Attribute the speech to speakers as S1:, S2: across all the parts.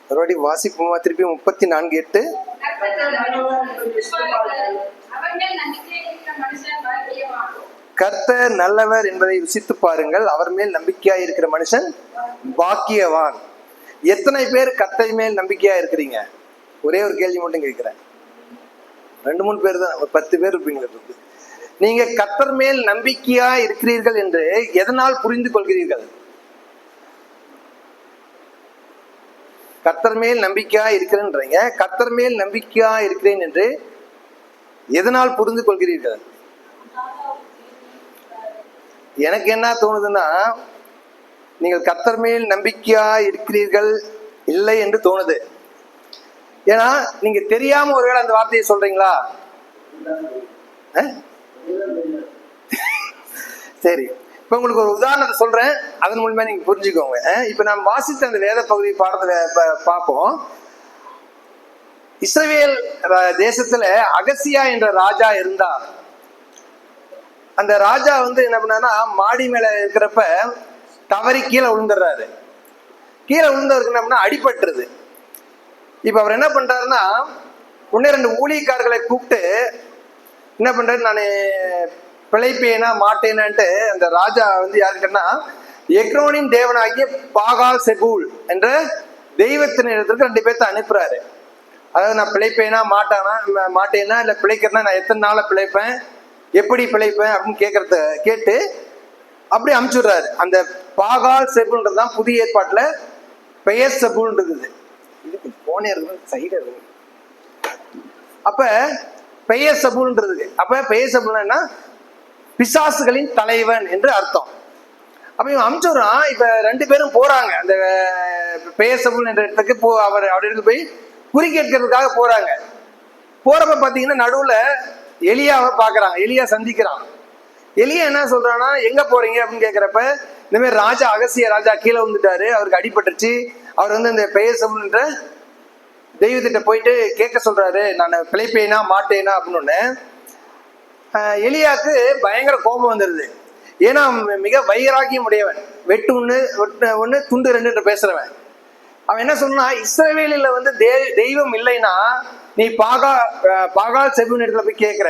S1: மறுபடி வாசிப்போமா? திருப்பி 34:8. கர்த்தர் நல்லவர் என்பதை ருசித்து பாருங்கள், அவர் மேல் நம்பிக்கையா இருக்கிற மனுஷன் பாக்கியவான். எத்தனை பேர் கர்த்தர் மேல் நம்பிக்கையா இருக்கிறீங்க? ஒரே ஒரு கேள்வி மட்டும் கேட்கிறேன். 2-3 பேர் தான், ஒரு 10 பேர் இருப்பீங்க. நீங்க கர்த்தர் மேல் நம்பிக்கையா இருக்கிறீர்கள் என்று எதனால் புரிந்து கொள்கிறீர்கள்? கர்த்தர் மேல் நம்பிக்கையா இருக்கிறேன்றீங்க, கர்த்தர் மேல் நம்பிக்கையா இருக்கிறேன் என்று எதனால் புரிந்து கொள்கிறீர்கள்? எனக்கு என்ன தோணுதுன்னா, நீங்கள் கர்த்தர் மேல் நம்பிக்கையா இருக்கிறீர்கள் இல்லை என்று தோணுது. ஏன்னா நீங்க தெரியாம ஒருவேளை அந்த வார்த்தையை சொல்றீங்களா? சரி, இப்ப உங்களுக்கு ஒரு உதாரணத்தை சொல்றேன், அதன் மூலமா நீங்க புரிஞ்சுக்கோங்க. இப்ப நாம் வாசித்த அந்த வேத பகுதி பாடத்தை பார்ப்போம். இஸ்ரவேல் தேசத்துல அகசியா என்ற ராஜா இருந்தார். அந்த ராஜா என்ன பண்ணாருன்னா, மாடி மேல இருக்கிறப்ப தவறி கீழே விழுந்துடுறாரு. கீழே விழுந்தவருக்கு என்ன பண்ணா அடிபட்டுருது. இப்ப அவர் என்ன பண்றாருன்னா, 1-2 ஊழியக்காரர்களை கூப்பிட்டு என்ன பண்றாரு, நான் பிழைப்பேனா மாட்டேனான்ட்டு அந்த ராஜா யாருக்குன்னா எக்ரோனின் தேவனாகிய பாகால் செபூல் என்ற தெய்வத்தினருக்கு 2 பேர்த்த அனுப்புறாரு. அதாவது நான் பிழைப்பேனா மாட்டேனா இல்ல பிழைக்கிறேன்னா நான் எத்தனை நாள பிழைப்பேன், எப்படி பிழைப்பேன் அப்படின்னு கேட்டு அப்படி அனுப்பிச்சுடுறாரு. அந்த பாகால் செபூல்ன்றதுதான் புதிய ஏற்பாட்டுல பெயர் செபூல் இருக்குது. இதுக்கு போனே இருக்கு, சைடு இருக்கு. அப்ப பெயர் செபூல்ன்றது, அப்ப பெயர் செபூல்னா பிசாசுகளின் தலைவன் என்று அர்த்தம். அப்ப இவன் அனுப்பிச்சுடுறான். இப்ப 2 பேரும் போறாங்க அந்த பெயர் செபூல் என்ற இடத்துக்கு. அவர் இடத்துக்கு போய் குறி கேட்கறதுக்காக போறாங்க. போறப்ப பாத்தீங்கன்னா நடுவுல எலியாவை பாக்குறாங்க. எலியா சந்திக்கிறான். எலியா என்ன சொல்றான்னா, எங்க போறீங்க அப்படின்னு கேட்கிறப்ப, இந்த மாதிரி ராஜா அகசிய ராஜா கீழே வந்துட்டாரு, அவருக்கு அடிபட்டுருச்சு, அவர் இந்த பெயர் செபூல்ன்ற தெய்வத்திட்ட போயிட்டு கேட்க சொல்றாரு, நான் பிழைப்பேனா மாட்டேனா அப்படின்னு. எலியாக்கு பயங்கர கோபம் வந்துருது. ஏன்னா மிக வைராகியம் உடையவன், வெட்டு ஒண்ணு துண்டு 2 பேசுறவன். அவன் என்ன சொன்னா, இஸ்ரவேலில தெய்வம் இல்லைன்னா நீ பாகால் செபூல் இடத்துல போய் கேட்கிற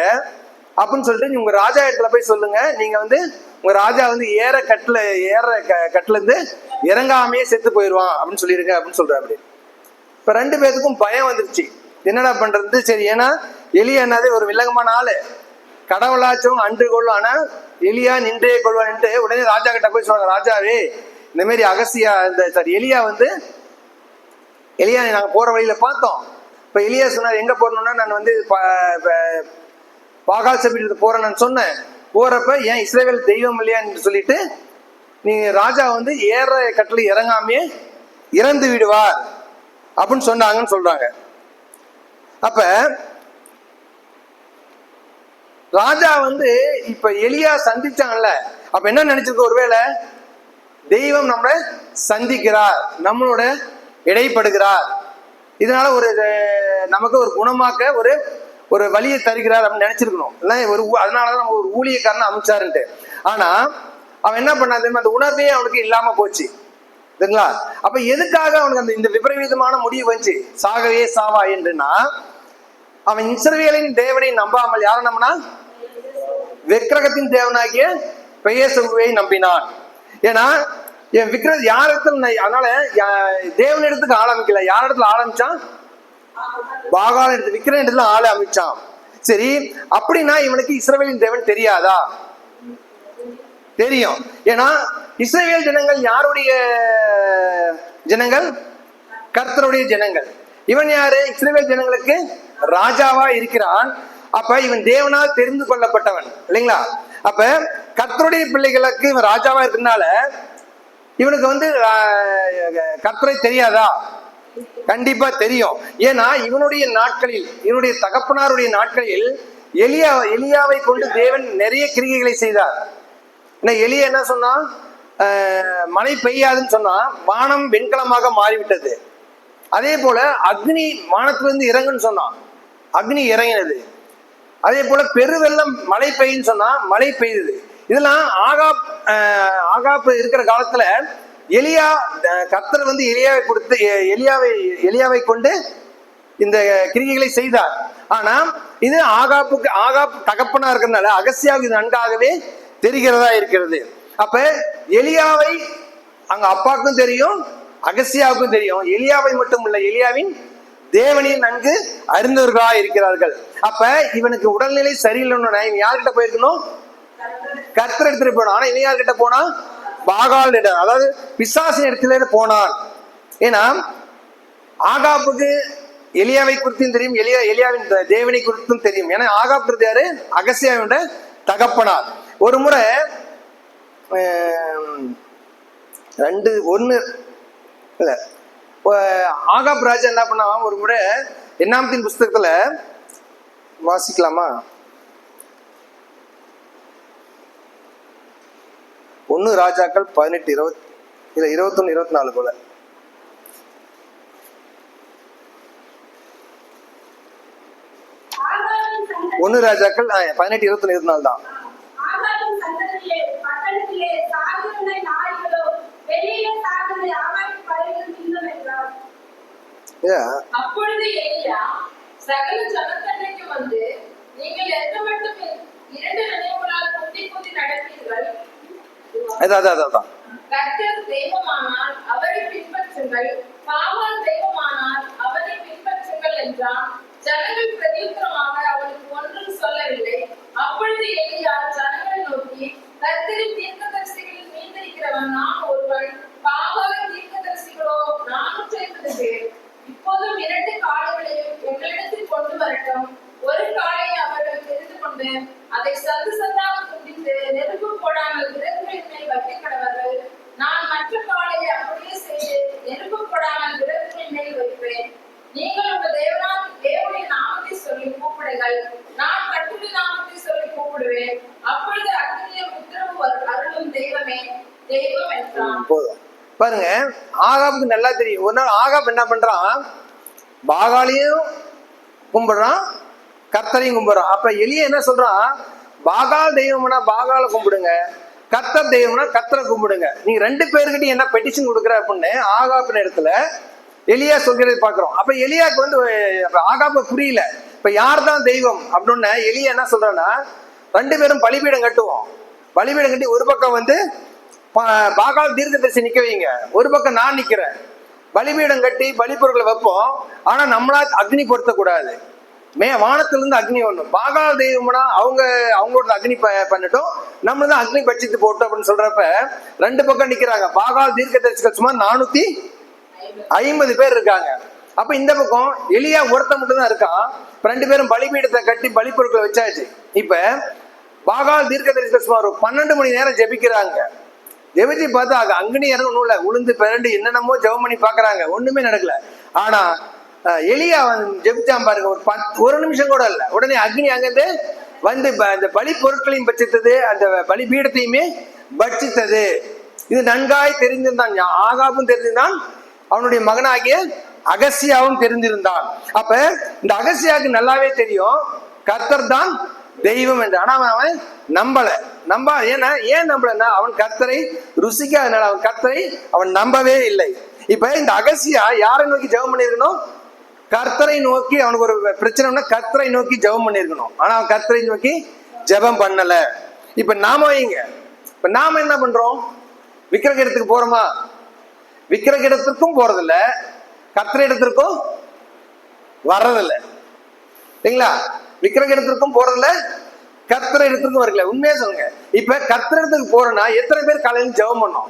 S1: அப்படின்னு சொல்லிட்டு உங்க ராஜா இடத்துல போய் சொல்லுங்க, நீங்க உங்க ராஜா ஏற கட்டுல இருந்து இறங்காமையே செத்து போயிடுவான் அப்படின்னு சொல்லிருங்க அப்படின்னு சொல்றாரு. இப்ப 2 பேருக்கும் பயம் வந்துருச்சு, என்னடா பண்றது. சரி, ஏன்னா எலியா என்னது ஒரு வில்லங்கமான ஆளு, கடவுளாச்சும் அன்று கொள்ளும், ஆனா எலியா நின்றே கொள்வான்ட்டு உடனே ராஜா கிட்ட போய் சொல்றாங்க, ராஜாவே இந்த மாதிரி அகசியா எலியா நாங்க போற வழியில பார்த்தோம். இப்ப எலியா சொன்னார், எங்க போறணும்னா நான் பாகால் செபூல் போறேன்னு நான் சொன்னேன். போறப்ப ஏன் இஸ்ரவேல் தெய்வம் இல்லையான்னு சொல்லிட்டு நீ ராஜா ஏற கட்டளை இறங்காமே இறந்து விடுவார் அப்படின்னு சொன்னாங்கன்னு சொல்றாங்க. அப்ப ராஜா இப்ப எலியா சந்திச்சாங்கல்ல, அப்ப என்ன நினைச்சிருக்க, ஒருவேளை தெய்வம் நம்மளை சந்திக்கிறார், நம்மளோட இடைப்படுகிறார், இதனால நமக்கு ஒரு குணமாக்க ஒரு வழியை தருகிறார் அப்படின்னு நினைச்சிருக்கணும். அதனாலதான் நம்ம ஒரு ஊழியக்காரனை அமைச்சாருன்ட்டு. ஆனா அவன் என்ன பண்ணாது, அந்த உணர்வே அவனுக்கு இல்லாம போச்சு. சரிங்களா? அப்ப எதுக்காக அவனுக்கு இந்த விபரீதமான முடிவு வந்துச்சு, சாகவே சாவா என்றுனா, அவன் இஸ்ரவேலின் தேவனை நம்பாமல் யாரை நம்பினா, விக்கிரகத்தின் தேவனாகிய பெயர் செபூலை நம்பினான். ஏன்னா என் விக்கிரகம் யார் இடத்துல, அதனால தேவனிடத்துக்கு ஆரம்பிக்கல, யார் இடத்துல ஆரம்பிச்சான், பாகால் எடுத்து விக்கிரக இடத்துல ஆளை அமைச்சான். சரி, அப்படின்னா இவனுக்கு இஸ்ரவேலின் தேவன் தெரியாதா? தெரியும். ஏன்னா இஸ்ரவேல் ஜனங்கள் யாருடைய ஜனங்கள்? கர்த்தருடைய ஜனங்கள். இவன் யாரு? இஸ்ரவேல் ஜனங்களுக்கு ராஜாவா இருக்கிறான். அப்ப இவன் தேவனால் தெரிந்து கொள்ளப்பட்டவன் இல்லைங்களா? அப்ப கர்த்தருடைய பிள்ளைகளுக்கு இவன் ராஜாவா இருக்கிறதுனால இவனுக்கு கர்த்தரை தெரியாதா? கண்டிப்பா தெரியும். ஏன்னா இவனுடைய நாட்களில், இவனுடைய தகப்பனாருடைய நாட்களில் எலியாவை கொண்டு தேவன் நிறைய கிரிகைகளை செய்தார். எலியா என்ன சொன்னா, மழை பெய்யாதுன்னு சொன்னா வானம் வெண்கலமாக மாறிவிட்டது. அதே போல அக்னி வானத்திலிருந்து இறங்குன்னு சொன்னான், அக்னி இறங்கினது. அதே போல பெருவெள்ளம் மழை பெய்யுன்னு சொன்னா மழை பெய்யுது. இதெல்லாம் ஆகாப் இருக்கிற காலத்துல எலியா கர்த்தர் வந்து எலியாவை கொடுத்து எலியாவை கொண்டு இந்த கிரிகைகளை செய்தார். ஆனா இது ஆகாப் தகப்பனா இருக்கிறதுனால அகசியாவுக்கு நன்காகவே தெரிகிறதா இருக்கிறது. அப்ப எலியாவை அங்க அப்பாவுக்கும் தெரியும், அகசியாவுக்கும் தெரியும். எலியாவை மட்டும் இல்ல, எலியாவின் தேவனையும் நன்கு அறிந்தவர்களா இருக்கிறார்கள். அப்ப இவனுக்கு உடல்நிலை சரியில்லைன்னு இவன் யார்கிட்ட போயிருக்கணும்? கர்த்தர் எடுத்துட்டு போனான். ஆனா இவன் யார்கிட்ட போனா? பாகால் இடம், அதாவது பிசாசின் இடத்துல போனான். ஏன்னா ஆகாப்புக்கு எலியாவை குறித்தும் தெரியும், எலியாவின் தேவனை குறித்தும் தெரியும். ஏன்னா ஆகாப் யாரு? அகசியாவோட தகப்பனார். ஒரு முறை ஆகாப் ராஜா என்ன பண்ணா, ஒரு முறை என்னாமத்தின் புஸ்தகத்துல வாசிக்கலாமா? 1 ராஜாக்கள் 18 இல்ல 21 24 போல. 1 ராஜாக்கள் 18 21 24 தான்.
S2: அப்பொழுது எலியா சகல ஜனத்தண்டைக்கு வந்து, நீங்கள் எந்த மட்டும் 2 நினைவுகளால் குந்தி நடப்பீர்கள். கர்த்தர் தெய்வமானால் அவரை பின்பற்றுங்கள், பாகால் தெய்வமானால் அவரை பின்பற்றுங்கள் என்றான். ஜனங்கள் பிரதியுத்தரமாக அவனுக்கு ஒன்றும் சொல்லவில்லை. அப்பொழுது எலியா ஜனங்களை நோக்கி, கர்த்தரின் தீர்க்கதரிசிகளில் மீந்திருக்கிறவன் நான் ஒருவன், பாகாலின் தீர்க்கதரிசிகளோ 450 பேர். இப்போதும் 2 காளைகளையும் எங்களிடத்தில் கொண்டு வரட்டும். ஒரு காளையை அவர்கள் தெரிந்து கொண்டு அதை சந்தாக துண்டித்து நெருப்பு போடாமல் விறகுகளின் மேல் வைக்க கடவர்கள். நான் மற்ற காளையை அப்படியே செய்து நெருப்பு போடாமல் விறகுகளின் மேல் வைப்பேன். நீங்கள் உங்கள் தேவனுடைய நாமத்தை சொல்லி கூப்பிடுங்கள், நான் கர்த்தருடைய நாமத்தை சொல்லி கூப்பிடுவேன். அப்பொழுது அக்னியும் உத்தரவு அருளும் தெய்வமே தெய்வம் என்றான்.
S1: பாருங்க, ஆகாப்புக்கு நல்லா தெரியும். ஒரு நாள் ஆகாப் என்ன பண்றான்? பாகாலையும் கும்பிடுறான், கர்த்தரையும் கும்பிடுறான். அப்ப எலியா என்ன சொல்றான்? பாகால் தெய்வம்னா பாகால கும்பிடுங்க, கர்த்தர் தெய்வம்னா கர்த்தரை கும்பிடுங்க. நீ 2 பேருக்கிட்ட என்ன பெட்டிஷன் கொடுக்குற அப்படின்னு ஆகாப்பின் இடத்துல எலியா சொல்கிறத பாக்குறோம். அப்ப எலியாவுக்கு வந்து ஆகாப்ப புரியல. இப்ப யார் தான் தெய்வம் அப்படின்னு எலியா என்ன சொல்றான்னா, 2 பேரும் பலிபீடம் கட்டுவோம். பலிபீடம் கட்டி ஒரு பக்கம் வந்து பாகால் தீர்க்கதரிசி நிக்க வைங்க, ஒரு பக்கம் நான் நிக்கிறேன். பலிபீடம் கட்டி பலிப்பொருட்களை வைப்போம். ஆனா நம்மளா அக்னி பொருத்தக்கூடாது. வானத்திலிருந்து அக்னி ஒண்ணும். பாகால் தெய்வம்னா அவங்களோட அக்னி பண்ணட்டும், நம்ம தான் அக்னி பட்சித்து போட்டோம் அப்படின்னு சொல்றப்ப 2 பக்கம் நிக்கிறாங்க. பாகால் தீர்க்கதரிசிகள் சுமார் 450 பேர் இருக்காங்க. அப்ப இந்த பக்கம் எலியா ஒருத்த மட்டும் தான் இருக்கான். 2 பேரும் பலிபீடத்தை கட்டி பலிப்பொருட்களை வச்சாச்சு. இப்ப பாகால் தீர்க்கதரிசிகள் சுமார் 12 மணி நேரம் ஜெபிக்கிறாங்க. ஜெபிச்சு பார்த்தா அக்னி இறங்கணும் இல்ல, உளுந்து பிறண்டு என்னென்னமோ ஜெபம் பண்ணி பாக்குறாங்க, ஒண்ணுமே நடக்கல. ஆனா எலியா ஜெபிச்சான் பாருங்க, ஒரு நிமிஷம் கூட இல்ல, உடனே அக்னி அங்கிருந்து வந்து அந்த பலி பொருட்களையும் பட்சித்தது, அந்த பலி பீடத்தையுமே பட்சித்தது. இது நன்காய் தெரிந்திருந்தான். ஆகாபும் தெரிந்திருந்தான், அவனுடைய மகனாகிய அகசியாவும் தெரிந்திருந்தான். அப்ப இந்த அகசியாவுக்கு நல்லாவே தெரியும் கர்த்தர் தான் தெய்வம் என்று. ஆனா அவன் ஏன் நம்பலன்னா அவன் கர்த்தரை ருசிக்காதனால அவன் கர்த்தரை அவன் நம்பவே இல்லை. இப்ப இந்த அகசியா யாரை நோக்கி ஜெபம் பண்ணிருக்கணும்? கர்த்தரை நோக்கி. அவனுக்கு ஒரு பிரச்சனைனா கர்த்தரை நோக்கி ஜெபம் பண்ணிருக்கணும். ஆனா அவன் கர்த்தரை நோக்கி ஜெபம் பண்ணல. இப்ப நாம என்ன பண்றோம்? விக்கிரக இடத்துக்கு போறோமா? விக்கிரக இடத்திற்கும் போறதில்ல, கர்த்தரை இடத்திற்கும் வர்றதில்லை இல்லைங்களா? விக்கிரக இடத்திற்கும் போறதில்ல, கர்த்தரை இடத்திற்கும் வரல. உண்மையா சொல்லுங்க. இப்ப கர்த்தரை இடத்துக்கு போறோம்னா எத்தனை பேர் காலையில ஜெபம் பண்ணோம்?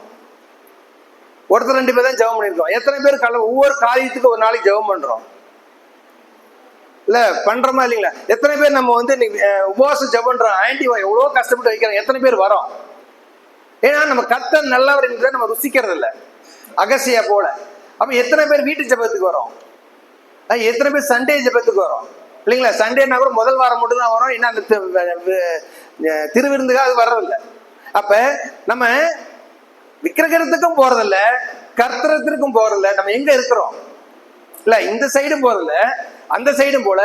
S1: ஒருத்தர் 2 பேர் தான் ஜெபம் பண்ணிருக்கோம். எத்தனை பேர் ஒவ்வொரு காரியத்துக்கு ஒரு நாளைக்கு ஜெபம் பண்றோம்? இல்ல பண்றோமா இல்லைங்களா? எத்தனை பேர் நம்ம வந்து உபவாசம் ஜெபம் பண்றோம்? ஆன்டி எவ்வளவு கஷ்டப்பட்டு வைக்கிறாங்க, எத்தனை பேர் வரோம்? ஏன்னா நம்ம கர்த்தர் நல்லவர் என்கிறத நம்ம ருசிக்கிறது இல்லை, அகசியா போல. அப்ப எத்தனை பேர் வீட்டு ஜெபத்துக்கு வரோம்? எத்தனை பேர் சண்டே ஜெபத்துக்கு வரோம்? இல்லைங்களா? சண்டேனா கூட முதல் வாரம் மட்டும் தான் வரும், ஏன்னா அந்த திருவிருந்துக்காக அது வர்றதில்லை. அப்ப நம்ம விக்கிரகத்துக்கும் போறதில்ல, கர்த்தரத்திற்கும் போறதில்ல. நம்ம எங்க இருக்கிறோம்? இல்ல இந்த சைடும் போறதில்ல, அந்த சைடும் போல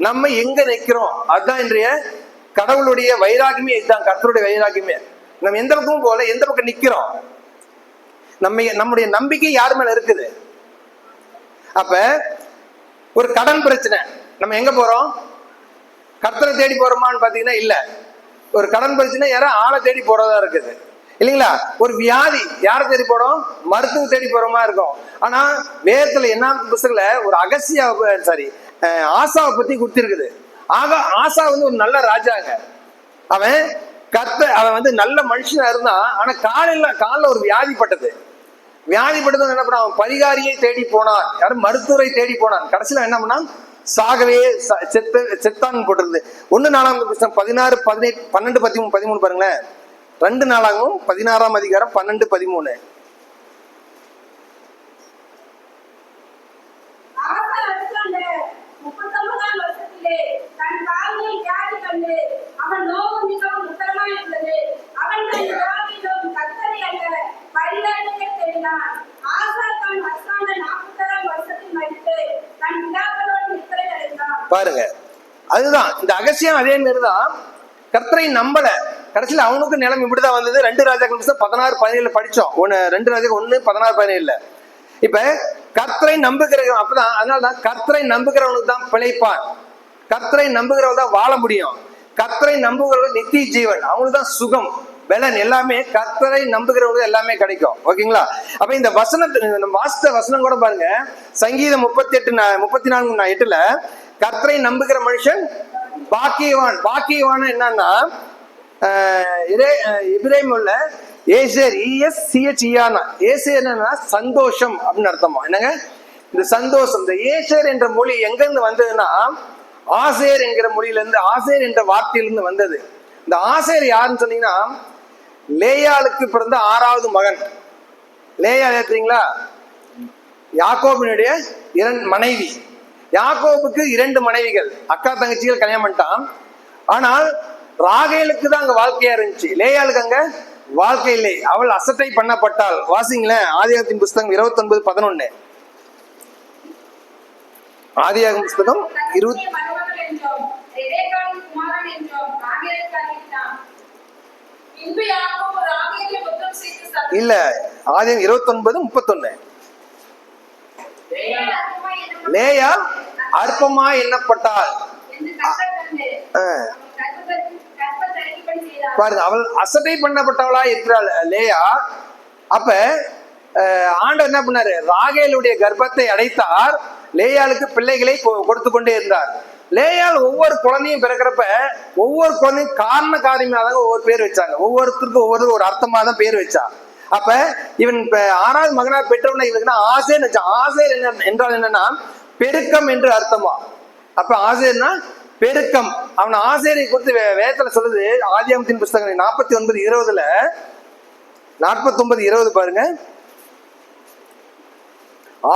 S1: நம்ம எங்க நிக்கிறோம்? அதுதான் இன்றைய கடவுளுடைய வைராகியமே. இதுதான் கர்த்தருடைய வைராகியமே. நம்ம எந்த பக்கமும் போல, எந்த பக்கம் நிக்கிறோம்? நம்முடைய நம்பிக்கை யார் மேல இருக்குது? அப்ப ஒரு கடன் பிரச்சனை, நம்ம எங்க போறோம்? கர்த்தரை தேடி போறோமான்னு பாத்தீங்கன்னா இல்ல. ஒரு கடன் பிரச்சனை யாரோ ஆளை தேடி போறதா இருக்குது இல்லைங்களா? ஒரு வியாதி யாரை தேடி போறோம்? மருத்துவம் தேடி போறோமா இருக்கும். ஆனா வேதத்துல என்ன புத்தகத்துல ஒரு அகசியா ஆசாவை பத்தி கொடுத்திருக்குது. ஆசா வந்து ஒரு நல்ல ராஜாங்க. அவன் வந்து நல்ல மனுஷனா இருந்தான். ஆனா காலில் ஒரு வியாதிப்பட்டது என்ன பண்ண, அவன் பரிகாரியை தேடி போனான், யாரும் மருத்துவரை தேடி போனான். கடைசியில என்ன பண்ணான்? சாகவே செத்தான் போட்டிருந்தது. 1 நாளாகமம் புத்தகம் 16, 18, 12, 13, 13 பாருங்களேன். 2 நாளாகமம் 16ஆம் அதிகாரம் 12, 13. பாருங்க, அதுதான் இந்த அகசியம். அதே மாதிரிதான் கர்த்தரை நம்பல. கடைசியில் அவனுக்கு நிலைமை இப்படிதான் வந்தது. 2 ராஜாக்கள் 16, 17 படிச்சோம். 2 ராஜாக்கள் 1, 16, 17. இப்ப கர்த்தரை நம்புகிற அப்பதான், அதனாலதான் கர்த்தரை நம்புகிறவனுக்கு தான் பிழைப்பான். கர்த்தரை நம்புகிறவங்க தான் வாழ முடியும். கர்த்தரை நம்புகிறவங்க நித்திய ஜீவன், அவங்களுக்கு தான் சுகம், பலன் எல்லாமே கர்த்தரை நம்புகிறவங்க எல்லாமே கிடைக்கும். ஓகேங்களா? அப்ப இந்த வசனத்தை வாஸ்த வசனம் கூட பாருங்க. சங்கீதம் 34:8 கர்த்தரை நம்புகிற மனுஷன் பாக்கியவான். பாக்கியவான் என்னன்னா இப்ரேமுள்ள ஏசேர், ஏசேர் என்னன்னா சந்தோஷம் அப்படின்னு அர்த்தமா. என்னங்க இந்த சந்தோஷம்? இந்த ஏசேர் என்ற மொழி எங்க இருந்து வந்ததுன்னா ஆசேர் என்கிற மொழியில இருந்து, ஆசேர் என்ற வார்த்தையிலிருந்து வந்தது. இந்த ஆசேர் யாருன்னு சொன்னீங்கன்னா லேயாளுக்கு பிறந்த 6வது மகன். லேயா ஏத்துறீங்களா? யாக்கோபினுடைய 2 மனைவி. யாக்கோபுக்கு 2 மனைவிகள், அக்கா தங்கச்சிகள் கல்யாணம் பண்ணிட்டான். ஆனால் ராகேலுக்கு தான் அங்க வாழ்க்கையா இருந்துச்சு, லேயாளுக்கு அங்க வாழ்க்கை இல்லை. அவள் அசட்டை பண்ணப்பட்டாள். வாசிங்களேன் ஆதியாகமத்தின் புஸ்தகம் 29:11. ஆதியாகமம் புஸ்தகம் 20 இல்ல, ஆதியாகமம் 29:31. லேயா அற்பமா எண்ணப்பட்டாள். பாருங்க, அவள் அசட்டை பண்ணப்பட்டவளா இருக்கிறாள் லேயா. அப்ப ஆண்டவர் என்ன பண்ணாரு? ராகேலுடைய கர்ப்பத்தை அடைத்தார். லேயாளுக்கு பிள்ளைகளை கொடுத்து கொண்டே இருந்தார். லேயால் ஒவ்வொரு குழந்தையும் பிறக்கிறப்ப ஒவ்வொரு குழந்தையும் காரண காரியமாக ஒவ்வொரு பேர் வச்சாங்க. ஒவ்வொருத்தருக்கும் ஒரு அர்த்தமா தான் பேர் வச்சா. அப்ப இவன் 6வது மகனா பெற்றவனை இவனுக்கு ஆசேர் வச்சான். ஆசேர் என்றால் என்னன்னா பெருக்கம் என்று அர்த்தமா. அப்ப ஆசேர்னா பெருக்கம். அவன் ஆசேரை குறித்து வேதத்துல சொல்லுது. ஆதியாகமத்தின் புஸ்தகம் 49:20 49:20 பாருங்க.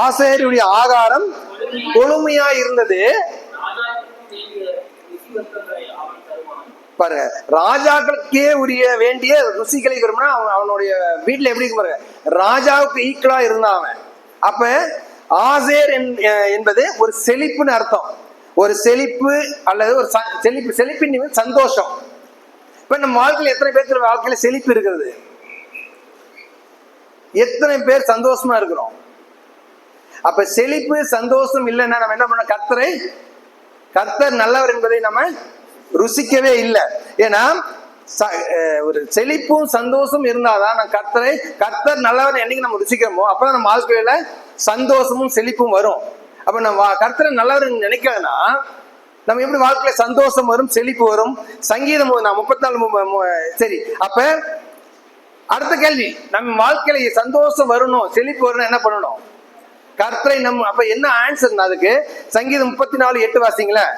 S1: ஆசேருடைய ஆகாரம் கொழுமையா இருந்தது. பாருங்க, ராஜாக்களுக்கே உரிய வேண்டிய ருசிகளை விரும்பினா அவனுடைய வீட்டுல எப்படி பாருங்க, ராஜாவுக்கு ஈக்குவலா இருந்தான் அவன். அப்ப ஆசேர் என்பது ஒரு செழிப்புன்னு அர்த்தம். ஒரு செழிப்பு அல்லது ஒரு செழிப்பின் சந்தோஷம். இப்ப நம்ம வாழ்க்கையில எத்தனை பேர் வாழ்க்கையில செழிப்பு இருக்கிறது? எத்தனை பேர் சந்தோஷமா இருக்கிறோம்? அப்ப செழிப்பு சந்தோஷம் இல்லைன்னா நம்ம என்ன பண்ண? கர்த்தர் நல்லவர் என்பதை நம்ம ருசிக்கவே இல்லை. ஏன்னா ஒரு செழிப்பும் சந்தோஷம் இருந்தாதான் நான் கர்த்தர் நல்லவர் என்னைக்கு நம்ம ருசிக்கிறோமோ அப்பதான் நம்ம வாழ்க்கையில சந்தோஷமும் செழிப்பும் வரும். அப்ப நம்ம கர்த்தரை நல்லவர் நினைக்கலன்னா நம்ம எப்படி வாழ்க்கையில சந்தோஷம் வரும், செழிப்பு வரும்? சங்கீதம் 34 சரி. அப்ப அடுத்த கேள்வி, நம்ம வாழ்க்கையில சந்தோஷம் வரணும், செழிப்பு வரணும், என்ன பண்ணணும்? கர்த்தரை நம்ம. அப்ப என்ன ஆன்சர் அதுக்கு? சங்கீதம் 34:8 வாசிங்களேன்.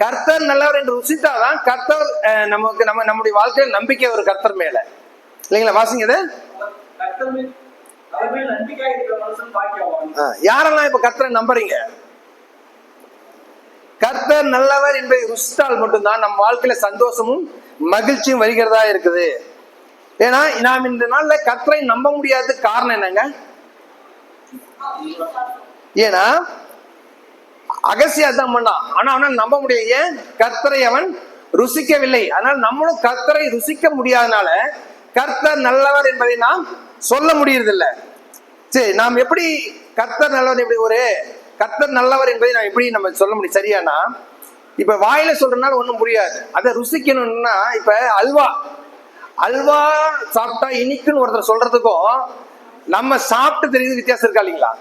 S1: கர்த்தர் நல்லவர் என்று ருசித்தாதான் கர்த்தர் நமக்கு நம்முடைய வாழ்க்கையில் நம்பிக்கை ஒரு கர்த்தர் மேல இல்லைங்களா? வாசிங்க இதை. யாரெல்லாம் இப்ப கர்த்தரை நம்புறீங்க? கர்த்தர் நல்லவர் என்பதை ருசித்தால் மட்டும்தான் நம்ம வாழ்க்கையில சந்தோஷமும் மகிழ்ச்சியும் வருகிறதா இருக்குது. ஏன்னா நாம் இந்த நாள்ல கர்த்தரை நம்ப முடியாத காரணம் என்னங்க? ஏன்னா அகசியா தான் பண்ணான், ஆனா அவனால் நம்ப முடியாது. ஏன்? கர்த்தரை அவன் ருசிக்கவில்லை. அதனால நம்மளும் கர்த்தரை ருசிக்க முடியாதனால கர்த்தர் நல்லவர் என்பதை நாம் சொல்ல முடியறதில்ல. சரி, நாம் எப்படி கர்த்தர் நல்லவர், எப்படி ஒரு கர்த்தர் நல்லவர் என்பதை நாம் எப்படி நம்ம சொல்ல முடியும் சரியானா? இப்ப வாயில சொல்றதுனால ஒண்ணும் புரியாது. அதை ருசிக்கணும்னா, இப்ப அல்வா சாப்பிட்டா இனிக்குன்னு ஒருத்தர் சொல்றதுக்கும் நம்ம சாப்பிட்டு தெரியுது வித்தியாசம் இருக்கா இல்லைங்களா?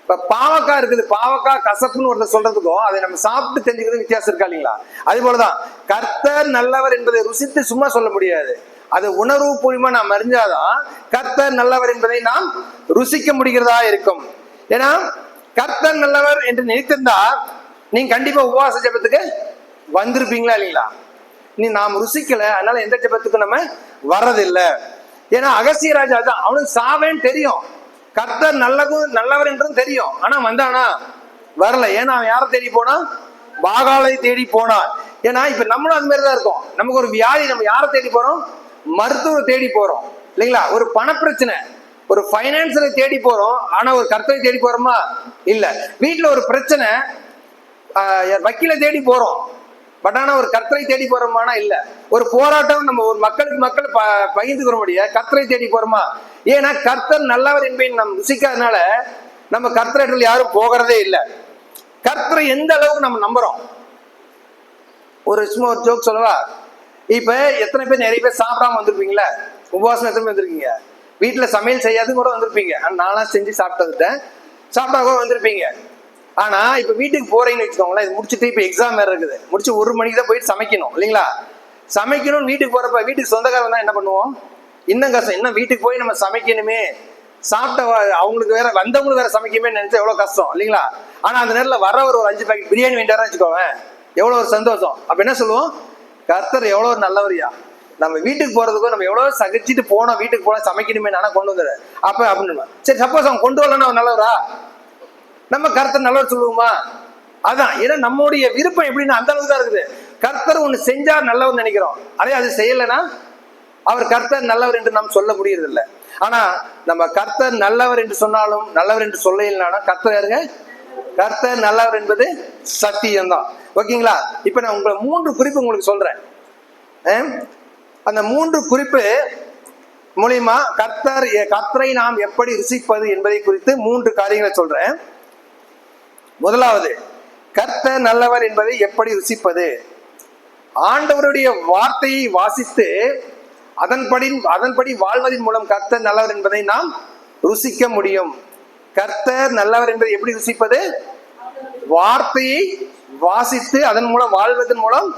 S1: இப்ப பாவக்காய் இருக்குது, பாவக்காய் கசப்புன்னு ஒருத்தர் சொல்றதுக்கும் அதை நம்ம சாப்பிட்டு தெரிஞ்சுக்கிறது வித்தியாசம் இருக்கா இல்லைங்களா? அது போலதான் கர்த்தர் நல்லவர் என்பதை ருசித்து சும்மா சொல்ல முடியாது. அது உணர்வு பூர்வமா நாம் அறிஞ்சாதான் கர்த்தர் நல்லவர் என்பதை நாம் ருசிக்க முடிகிறதா இருக்கும். ஏன்னா கர்த்தர் நல்லவர் என்று நினைத்திருந்தா நீங்க கண்டிப்பா உபவாச ஜெபத்துக்கு வந்திருப்பீங்களா இல்லைங்களா? நாம் ருசிக்கல, அதனால எந்த ஜெபத்துக்கும் நம்ம வர்றதில்லை. ஏன்னா அகஸ்திய ராஜா தான், அவனுக்கு சாவேன்னு தெரியும், கர்த்தர் நல்லவர் என்றும் தெரியும், ஆனா வந்தானா? வரல. ஏன்னா அவன் யாரை தேடி போனா? பாகாலை தேடி போனான். ஏன்னா இப்ப நம்மளும் அது மாதிரிதான் இருக்கும். நமக்கு ஒரு வியாதி, நம்ம யாரை தேடி போறோம்? மருத்துவரை தேடி போறோம் இல்லைங்களா? ஒரு பண பிரச்சனை, ஒரு பைனான்சியலை தேடி போறோம், ஆனா ஒரு கர்த்தரை தேடி போறோமா? இல்ல. வீட்டுல ஒரு பிரச்சனை, வக்கீலை தேடி போறோம், பட் ஆனா ஒரு கர்த்தரை தேடி போறோமானா இல்ல. ஒரு போராட்டம், நம்ம ஒரு மக்கள் பகிர்ந்துக்கிற முடிய கர்த்தரை தேடி போறோமா? ஏன்னா கர்த்தர் நல்லவர் என்பதை நம்ம ருசிக்காதனால நம்ம கர்த்தர்கள் யாரும் போகிறதே இல்லை. கர்த்தரை எந்த அளவுக்கு நம்ம நம்புறோம்? ஒரு சும்மா ஒரு ஜோக் சொல்லவா? இப்ப எத்தனை பேர், நிறைய பேர் சாப்பிடாம வந்திருப்பீங்களா? உபவாசம் எத்தனை பேர் வந்திருக்கீங்க? வீட்டுல சமையல் செய்யாது கூட வந்திருப்பீங்க. நானா செஞ்சு சாப்பிட்டதுட்டேன், சாப்பிட்டா கூட வந்திருப்பீங்க. ஆனா இப்ப வீட்டுக்கு போறீங்கன்னு வச்சுக்கோங்களேன், இது முடிச்சுட்டு இப்ப எக்ஸாம் வேற இருக்குது, முடிச்சு 1 மணிக்கு தான் போயிட்டு சமைக்கணும் இல்லைங்களா? சமைக்கணும் வீட்டுக்கு போறப்ப, வீட்டுக்கு சொந்தக்காரன் தான் என்ன பண்ணுவோம்? இன்னும் கஷ்டம், இன்னும் வீட்டுக்கு போய் நம்ம சமைக்கணுமே, சாப்பிட்ட அவங்களுக்கு வேற, வந்தவங்களுக்கு வேற சமைக்கணுமே நினைச்சா எவ்வளவு கஷ்டம் இல்லைங்களா? ஆனா அந்த நேரத்துல வர ஒரு 5 பாக்கெட் பிரியாணி வேண்டாம் வச்சுக்கோங்க, எவ்வளவு ஒரு சந்தோஷம். அப்ப என்ன சொல்லுவோம்? கர்த்தர் எவ்வளவு நல்லவரியா, நம்ம வீட்டுக்கு போறதுக்கும் நம்ம எவ்வளவு சகிச்சுட்டு போனோம், வீட்டுக்கு போனா சமைக்கணுமே, நானா கொண்டு வந்துடு அப்ப அப்படின்னு. சரி, சப்போஸ் அவன் கொண்டு வரலன்னா அவன் நல்லவரா? நம்ம கர்த்தர் நல்லவர் சொல்லுவோமா? அதான். ஏன்னா நம்முடைய விருப்பம் எப்படின்னா அந்த அளவுக்கு தான் இருக்குது. கர்த்தர் ஒண்ணு செஞ்சா நல்லவர் நினைக்கிறோம், அதே அது செய்யலைன்னா அவர் கர்த்தர் நல்லவர் என்று நாம் சொல்ல முடியறது இல்லை. ஆனா நம்ம கர்த்தர் நல்லவர் என்று சொன்னாலும், நல்லவர் என்று சொல்லலைனாலும் கர்த்தர் யாருங்க? கர்த்தர் நல்லவர் என்பது சத்தியம்தான். ஓகேங்களா? இப்ப நான் உங்களை 3 குறிப்பு உங்களுக்கு சொல்றேன். அந்த 3 குறிப்பு மூலியமா கர்த்தரை நாம் எப்படி ருசிப்பது என்பதை குறித்து 3 காரியங்களை சொல்றேன். முதலாவது, கர்த்தர் நல்லவர் என்பதை எப்படி ருசிப்பது? ஆண்டவருடைய வார்த்தையை வாசித்து அதன்படி வாழ்வதன் மூலம் கர்த்தர் நல்லவர் என்பதை நாம் ருசிக்க முடியும். கர்த்தர் நல்லவர் என்பதை எப்படி ருசிப்பது? வார்த்தையை வாசித்து அதன் மூலம் வாழ்வதன் மூலம்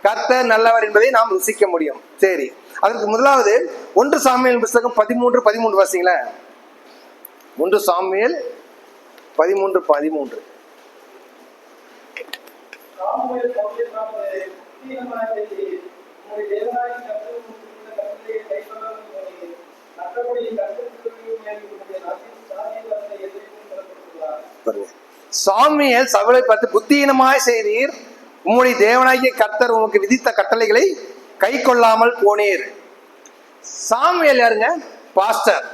S1: கர்த்தர் நல்லவர் என்பதை நாம் ருசிக்க முடியும். சரி, அதற்கு முதலாவது 1 சாமுவேல் புத்தகம் 13:13 வாசிங்களேன். 1 சாமுவேல் 13:13. சாமுவேல் சவுலை பார்த்து, புத்தியீனமாய் செய்தீர், உம்முடைய தேவனாகிய கர்த்தர் உமக்கு விதித்த கட்டளைகளை கை கொள்ளாமல் போனீர். சாமுவேல் யாருங்க? பாஸ்டர்.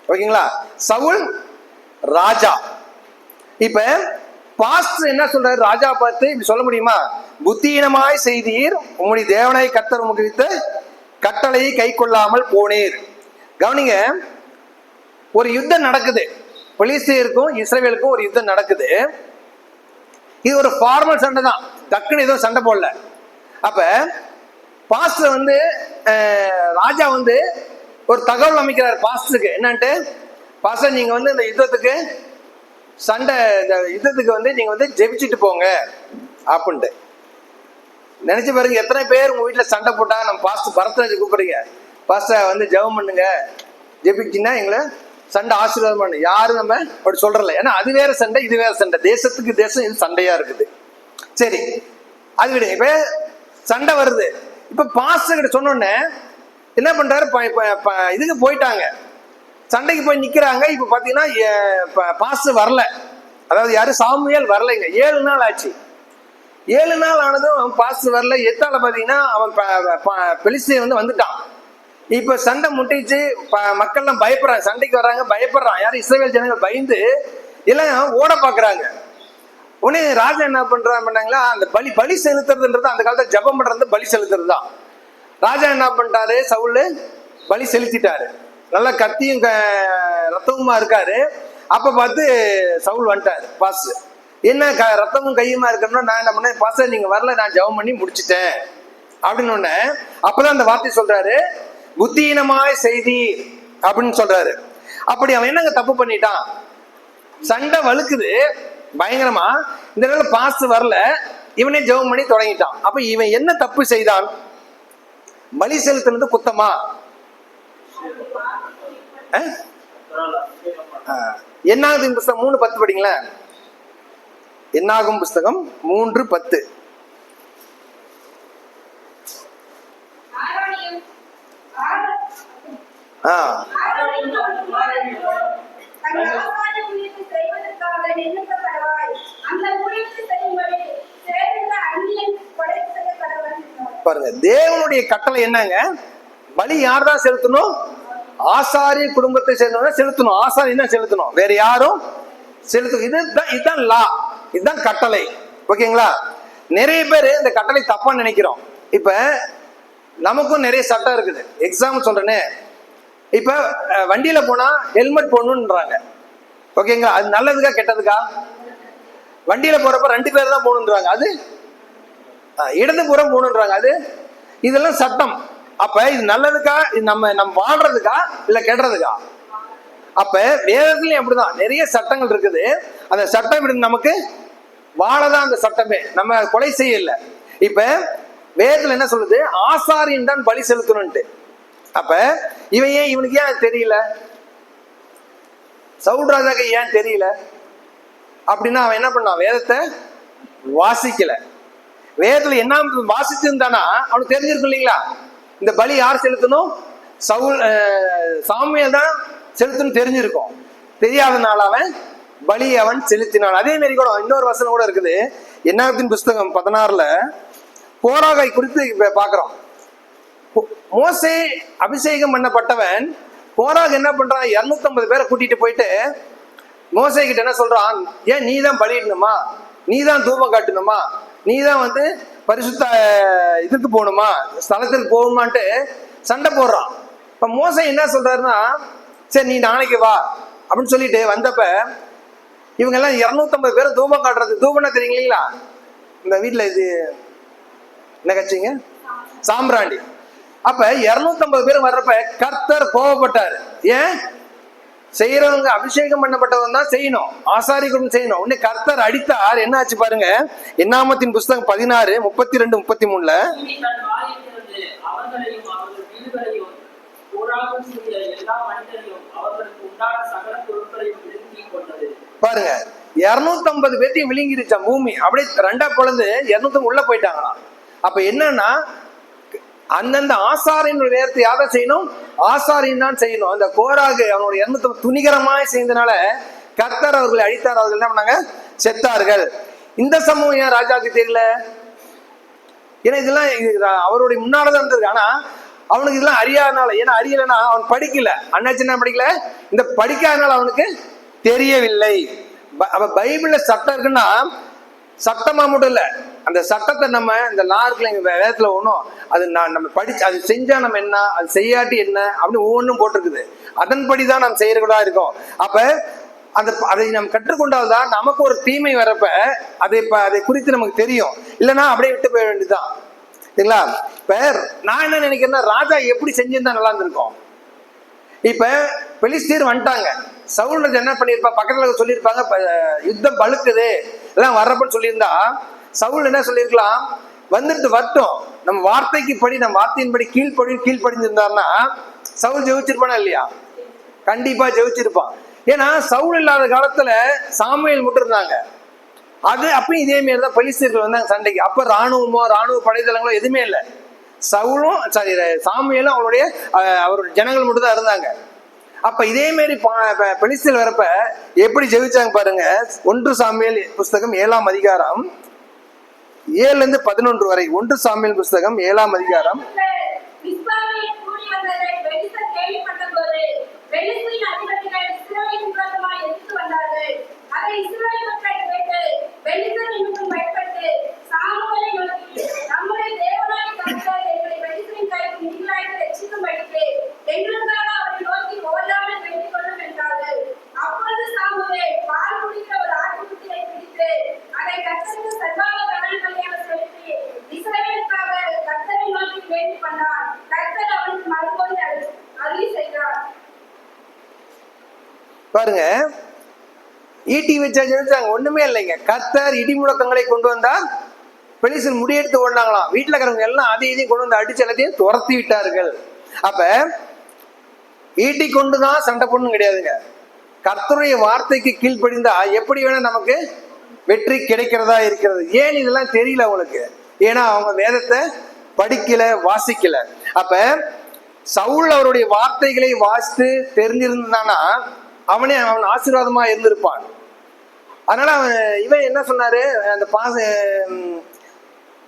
S1: ஓகேங்களா? சவுல் ராஜா. இப்ப பாஸ்டர் என்ன சொல்றாரு? ராஜா பார்த்து இப்படி சொல்ல முடியுமா? புத்தியீனமாய் செய்தீர், உம்முடைய தேவனாகிய கர்த்தர் உமக்கு விதித்த கட்டளையை கை கொள்ளாமல் போனீர். கவனிங்க, ஒரு யுத்தம் நடக்குது, பெலிஸ்தீருக்கும் இஸ்ரவேலுக்கும் ஒரு யுத்தம் நடக்குது. இது ஒரு ஃபார்மல் சண்டை தான், டக்குன்னு ஏதோ சண்டை போடல. அப்ப பாஸ்டர் ராஜா ஒரு தகவல் அமைக்கிறார் பாஸ்டருக்கு. என்னன்ட்டு, பாஸ்டர் நீங்க இந்த யுத்தத்துக்கு நீங்க ஜெபிச்சுட்டு போங்க அப்படின்ட்டு. நினைச்சு பாருங்க, எத்தனை பேர் உங்க வீட்டுல சண்டை போட்டா நம்ம பாஸ்டர் பரத்ராஜ் கூப்பிடுறீங்க, பாஸ்டர் ஜெபம் பண்ணுங்க, ஜெபிச்சுன்னா எங்களை சண்டை ஆசீர்வாதம் பண்ணு. யாரும் நம்ம அப்படி சொல்றல. ஏன்னா அது வேற சண்டை, இது வேற சண்டை, தேசத்துக்கு தேசம் இது சண்டையா இருக்குது. சரி, அது விட இப்ப சண்டை வருது. இப்ப பாஸ்டர் கிட்ட சொன்னோடனே என்ன பண்றாரு? இதுக்கு போயிட்டாங்க, சண்டைக்கு போய் நிக்கிறாங்க. இப்ப பாத்தீங்கன்னா பாஸ்டர் வரல, அதாவது யாரு? சாமுவேல் வரலைங்க. 7 நாள் ஆச்சு. 7 நாள் ஆனதும் பாஸ்டர் வரல. 8ஆல பாத்தீங்கன்னா அவன் பெலிஸ்தீன் வந்துட்டான். இப்ப சண்டை முட்டிச்சு, மக்கள்லாம் பயப்படுறாங்க, சண்டைக்கு வர்றாங்க, பயப்படுறான். யாரும் இஸ்ரவேல் ஜனங்கள் பயந்து எல்லாம் ஓட பாக்குறாங்க. உடனே ராஜா என்ன பண்ணாங்களா? அந்த பலி செலுத்துறதுன்றது அந்த காலத்துல ஜபம் பண்றது, பலி செலுத்துறது தான். ராஜா என்ன பண்ணிட்டாரு? சவுல் பலி செலுத்திட்டாரு. நல்லா கத்தியும் ரத்தமுமா இருக்காரு. அப்ப பார்த்து சவுல் வந்துட்டாரு. பாஸ் என்ன ரத்தமும் கையுமா இருக்கணும்னா நான் என்ன பண்ணேன், பாஸ் நீங்க வரல, நான் ஜெபம் பண்ணி முடிச்சிட்டேன் அப்படின்னு ஒண்ணு. அப்பதான் அந்த வார்த்தை சொல்றாரு, புத்தீனமாய் செய்தி அப்படின்னு சொல்றாரு. அப்படி அவன் என்னங்க தப்பு பண்ணிட்டான்? சண்டை வழுக்குது பயங்கரமா, இந்த நேரம் பாஸ் வரல, இவனே ஜெபம் பண்ணி தொடங்கிட்டான். அப்ப இவன் என்ன தப்பு செய்தான்? பலி செலுத்தினது குத்தமா? என்னாகும் புஸ்தகம் 3:10 படிங்களேன். என்னாகும் புஸ்தகம் 3:10. பாருங்க, தேவனுடைய கட்டளை என்னங்க? பலி யார் தான் செலுத்தணும்? ஆசாரிய குடும்பத்தை சேர்ந்தவங்க செலுத்தணும். ஆசாரி தான் செலுத்தணும், வேற யாரும் செலுத்தணும். இதுதான் லா, இதுதான் கட்டளை. ஓகேங்களா? நிறைய பேர் இந்த கட்டளை தப்பா நினைக்கிறோம். இப்ப நமக்கும் நிறைய சட்டம் இருக்குது. எக்ஸாம்பிள் சொல்றேனே, இப்ப வண்டியில போனா ஹெல்மெட் போடணும்ன்றாங்க. ஓகேங்களா? அது நல்லதுக்கா கெட்டதுக்கா? வண்டியில போறப்ப 2 பேர் தான் போகணுன்றாங்க. அது இடது புறம் போகணுன்றாங்க. அது இதெல்லாம் சட்டம். அப்ப இது நல்லதுக்கா? இது நம்ம வாழ்றதுக்கா இல்ல கெடுறதுக்கா? அப்ப வேதத்துலயும் அப்படிதான் நிறைய சட்டங்கள் இருக்குது. அந்த சட்டம் இப்படி நமக்கு வாழதான் அந்த சட்டமே, நம்ம கொலை செய்யல. இப்ப வேதத்துல என்ன சொல்லுது? ஆசாரியன் தான் பலி செலுத்தணும்ட்டு. அப்ப இவனுக்கு ஏன் தெரியல? சவுல் ராஜாக்கு ஏன் தெரியல அப்படின்னா, அவன் என்ன பண்ணான்? வேதத்தை வாசிக்கல. வேதத்துல என்ன வாசிச்சிருந்தானா அவனுக்கு தெரிஞ்சிருக்கும் இல்லைங்களா? இந்த பலி யார் செலுத்தணும்? சாமுவேல் தான் செலுத்தணும் தெரிஞ்சிருக்கும். தெரியாதனால அவன் பலி அவன் செலுத்தினான். அதே மாதிரி கூட இன்னொரு வசனம் கூட இருக்குது. என்னாகமத்தின் புஸ்தகம் 16 கோராகை குறித்து பாக்குறோம். மோசே அபிஷேகம் பண்ணப்பட்டவன் கோராக என்ன பண்றான்? 250 பேரை கூட்டிட்டு போயிட்டு மோசே கிட்ட என்ன சொல்றான்? ஏன் நீ தான் பலியிடணுமா? நீ தான் தூபம் காட்டணுமா? நீ தான் பரிசுத்த இதுக்கு போகணுமா? ஸ்தலத்துக்கு போகணுமான்ட்டு சண்டை போடுறான். இப்ப மோசே என்ன சொல்றாருன்னா, சரி நீ நாளைக்கு வா அப்படின்னு சொல்லிட்டு வந்தப்ப இவங்க எல்லாம் 250 பேரை தூபம் காட்டுறது. தூபம்னா தெரியுங்களா? இந்த வீட்டுல இது என்ன கட்சிங்க? சாம்பிராண்டி. அப்ப 250 பேர் வர்றப்ப கர்த்தர் கோபப்பட்டாரு. ஏன்? செய்யறவங்க அபிஷேகம் பண்ணப்பட்டவன் தான் செய்யணும், ஆசாரிகளும் செய்யணும். உடனே கர்த்தர் அடித்தார். என்ன ஆச்சு பாருங்க, என்னாகமத்தின் புஸ்தகம் 16 32 33 பாருங்க, 250 பேர்த்தையும் விழுங்கிருச்சான் பூமி. அப்படியே 2ஆ குழந்தை 250 உள்ள போயிட்டாங்களாம். அப்ப என்னன்னா, அந்தந்த ஆசாரின் நேரத்தை யாரை செய்யணும்? ஆசாரின் தான் செய்யணும். அந்த கோராகு அவனுடைய 250 துணிகரமாய் செய்தனால கர்த்தர் அவர்களை அழித்தார். அவர்கள் என்ன பண்ணாங்க? செத்தார்கள். இந்த சமூகம் ஏன் ராஜாவுக்கு தெரியல? ஏன்னா இதெல்லாம் அவருடைய முன்னாலதான் இருந்தது. ஆனா அவனுக்கு இதெல்லாம் அறியாதனால, ஏன்னா அறியலைன்னா அவன் படிக்கல, அண்ணாச்சின்னா படிக்கல, இந்த படிக்காதனால அவனுக்கு தெரியவில்லை. அப்ப பைபிள்ல சட்டம் இருக்குன்னா சட்டமா மட்டும் இல்ல, அந்த சட்டத்தை நம்ம இந்த லார்க்ல எங்க வேதத்துல ஒண்ணும் அது நம்ம படிச்சு அது செஞ்சா நம்ம என்ன, அது செய்யாட்டி என்ன அப்படின்னு ஒவ்வொன்றும் போட்டிருக்குது. அதன்படிதான் நம்ம செய்யறதா இருக்கோம். அப்ப அதை நம்ம கற்றுக்கொண்டால்தான் நமக்கு ஒரு தீமை வரப்ப அதை குறித்து நமக்கு தெரியும். இல்லைன்னா அப்படியே விட்டு போய வேண்டியதுதான். சரிங்களா? இப்ப நான் என்ன நினைக்கிறேன்னா, ராஜா எப்படி செஞ்சிருந்தா நல்லா இருந்திருக்கும். இப்ப பெலிஸ்தீர் வந்துட்டாங்க. சவுல் ராஜா என்ன பண்ணிருப்பா? பக்கத்துல சொல்லியிருப்பாங்க, யுத்தம் பழுக்குது எல்லாம் வர்றப்பன்னு சொல்லியிருந்தா சவுல் என்ன சொல்லியிருக்கலாம்? வந்துட்டு வரட்டும், நம்ம வார்த்தைக்கு படி, நம்ம வார்த்தையின்படி கீழ்ப்படிஞ்சிருந்தாருன்னா சவுல் ஜெயிச்சிருப்பானா இல்லையா? கண்டிப்பா ஜெயிச்சிருப்பான். ஏன்னா சவுல் இல்லாத காலத்துல சாமுவேல் மட்டும் இருந்தாங்க. அது அப்பயும் இதே மாதிரி தான் பெலிஸ்தீர்கள் வந்தாங்க சண்டைக்கு. அப்ப ராணுவ படைத்தளங்களோ எதுவுமே இல்லை. சவுலும் சாமுவேலும் அவருடைய ஜனங்கள் மட்டும் தான் இருந்தாங்க. அப்ப இதே மாதிரி பெலிஸ்தீர் வரப்ப எப்படி ஜெயிச்சாங்க பாருங்க. 1 சாமுவேல் புஸ்தகம் 7ஆம் அதிகாரம் 7 to 11 வரை. 1 சாமுவேல் புஸ்தகம் 7ஆம் அதிகாரம். பாருங்க, ஈட்டி வச்சா ஜெயிச்சாங்க, ஒண்ணுமே இல்லைங்க. கர்த்தர் இடி முழக்கங்களை கொண்டு வந்தா பெலிஸ்தர் முடியெடுத்து ஓடினாங்களாம். வீட்டுல இருக்கிறவங்க எல்லாம் அதையும் இதையும் கொண்டு வந்து அடிச்சு எல்லாத்தையும் துரத்தி விட்டார்கள். அப்ப ஈட்டி கொண்டுதான் சண்டை போடணும் கிடையாதுங்க. கர்த்தருடைய வார்த்தைக்கு கீழ்ப்படிந்தா எப்படி வேணா நமக்கு வெற்றி கிடைக்கிறதா இருக்கிறது. ஏன் இதெல்லாம் தெரியல அவங்களுக்கு? ஏன்னா அவங்க வேதத்தை படிக்கல, வாசிக்கல. அப்ப சவுல் அவருடைய வார்த்தைகளை வாசித்து தெரிஞ்சிருந்தானா அவன் ஆசீர்வாதமா இருந்திருப்பான். அதனால இவன் என்ன சொன்னாரு, அந்த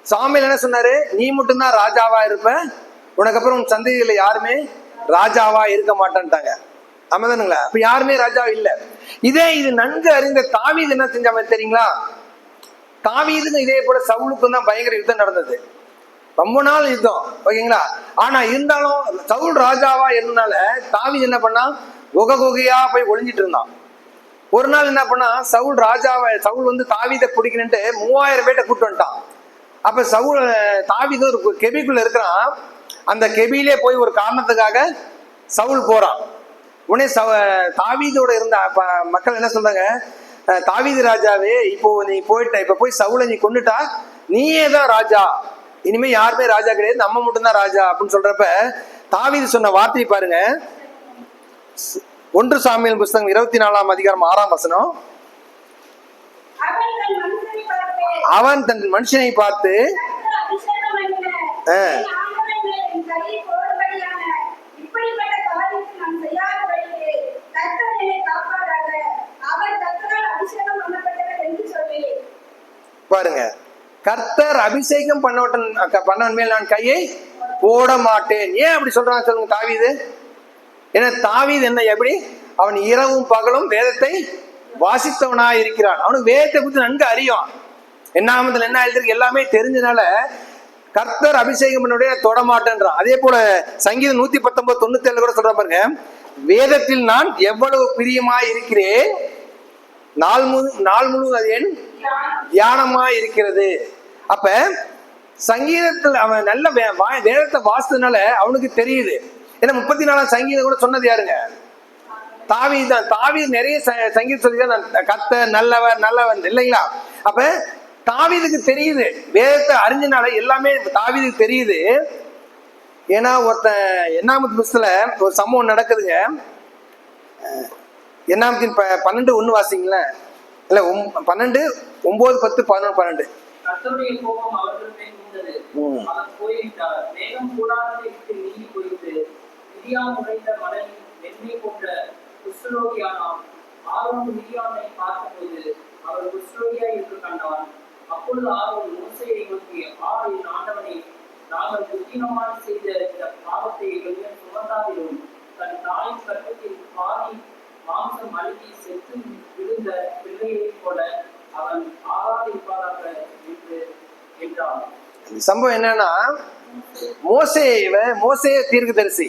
S1: சாமியில் என்ன சொன்னாரு, நீ மட்டும்தான் ராஜாவா இருப்ப, உனக்கு அப்புறம் உன் சந்ததியில யாருமே ராஜாவா இருக்க மாட்டான்ட்டாங்க. ஆமாதானுங்களா? அப்ப யாருமே ராஜா இல்ல. இது நன்கு அறிந்த தாவீது என்ன செஞ்சாம தெரியுங்களா? தாவீதுக்கு இதே போல சவுலுக்கும் தான் பயங்கர யுத்தம் நடந்தது, ரொம்ப நாள் யுத்தம். ஓகேங்களா? ஆனா இருந்தாலும் சவுல் ராஜாவா இருந்தனால தாவீது என்ன பண்ணா, குகையா போய் ஒளிஞ்சிட்டு இருந்தான். ஒரு நாள் என்ன பண்ணா, சவுல் வந்து தாவீதை பிடிக்கணுன்ட்டு 3000 பேர்ட்ட கூட்டு வந்துட்டான். அப்ப தாவீது ஒரு கெபிக்குள்ள இருக்கிறான். அந்த கெபிலே போய் ஒரு காரணத்துக்காக சவுல் போறான். உடனே தாவீதோட இருந்த மக்கள் என்ன சொல்றாங்க, தாவீது ராஜாவே, இப்போ நீ இப்ப போய் சவுலை நீ கொண்டுட்டா நீயே தான் ராஜா, இனிமே யாருமே ராஜா கிடையாது, நம்ம மட்டும்தான் ராஜா அப்படின்னு சொல்றப்ப தாவீது சொன்ன வார்த்தை பாருங்க. 1 சாமுவேல் புஸ்தகம் 24ஆம் அதிகாரம் 6ஆம் வசனம். அவன் தன் மனுஷனை பார்த்து பாருங்க, கர்த்தர் அபிஷேகம் பண்ணவன் மேல் நான் கையை போட மாட்டேன். ஏன் அப்படி சொல்றான் சொல்லுங்க தாவீது? ஏன்னா தாவீது என்ன, எப்படி அவன் இரவும் பகலும் வேதத்தை வாசித்தவனா இருக்கிறான். அவனுக்கு வேதத்தை குறித்து நன்கு அறியும். என்னாமத்தில் என்ன எழுதிருக்கு எல்லாமே தெரிஞ்சனால கர்த்தர் அபிஷேகம் பண்ண தொட மாட்டேன்றான். அதே போல சங்கீதம் 119:97 கூட சொல்ற பாருங்க, வேதத்தில் நான் எவ்வளவு பிரியமாய் இருக்கிறேன், நாள் முழுவதும் அது என் தியானமா இருக்கிறது. அப்ப சங்கீதத்தில் அவன் நல்ல வேதத்தை வாசித்ததுனால அவனுக்கு தெரியுது. ஏன்னா 34ஆம் சங்கீதம் கூட சொன்னது யாருங்க? தாவீது தான். தாவீது நிறைய சங்கீதம் சொல்லிதான் கர்த்தர் நல்லவர் இல்லைங்களா? அப்ப தாவீதுக்கு தெரியுது, வேதத்தை அறிஞ்சனால எல்லாமே தாவீதுக்கு தெரியுது. ஏன்னா ஒருத்தன் என்னாமத்து புஸ்தகத்துல ஒரு சம்பவம் நடக்குதுங்க. என்னாமத்தின் 12:1 வாசிங்களேன். இல்ல 12, 9, 10, 11, 12.
S3: கர்த்தருடைய கோபம் அவர்கள் மேல் வந்தது, அவர் போய்விட்டார். மேகம் கூடாரத்தை விட்டு நீங்கி போயிட்டு மிரியாம் உடைந்த மணலில் வெண்ணெய் போன்ற குஷ்டரோகியானாம். ஆரோன் மிரியாமை பார்த்தபோது அவர் குஷ்டரோகியாய் இருக்க கண்டான். அப்பொழுது ஆரோன் மோசேயை நோக்கி, என் ஆண்டவனே, நாங்கள் புத்தினமாய் செய்த இந்த பாவத்தை எங்கள் சுமந்தாதிலும் தன் தாயின் கற்பத்தில் பாதி மாம்சம் அழுகி செத்து விழுந்த பிள்ளையைப் போல அவன் ஆகாதிருப்பாராக என்றான்.
S1: சம்பவம் என்னன்னா, மோசே தீர்க்கதரிசி,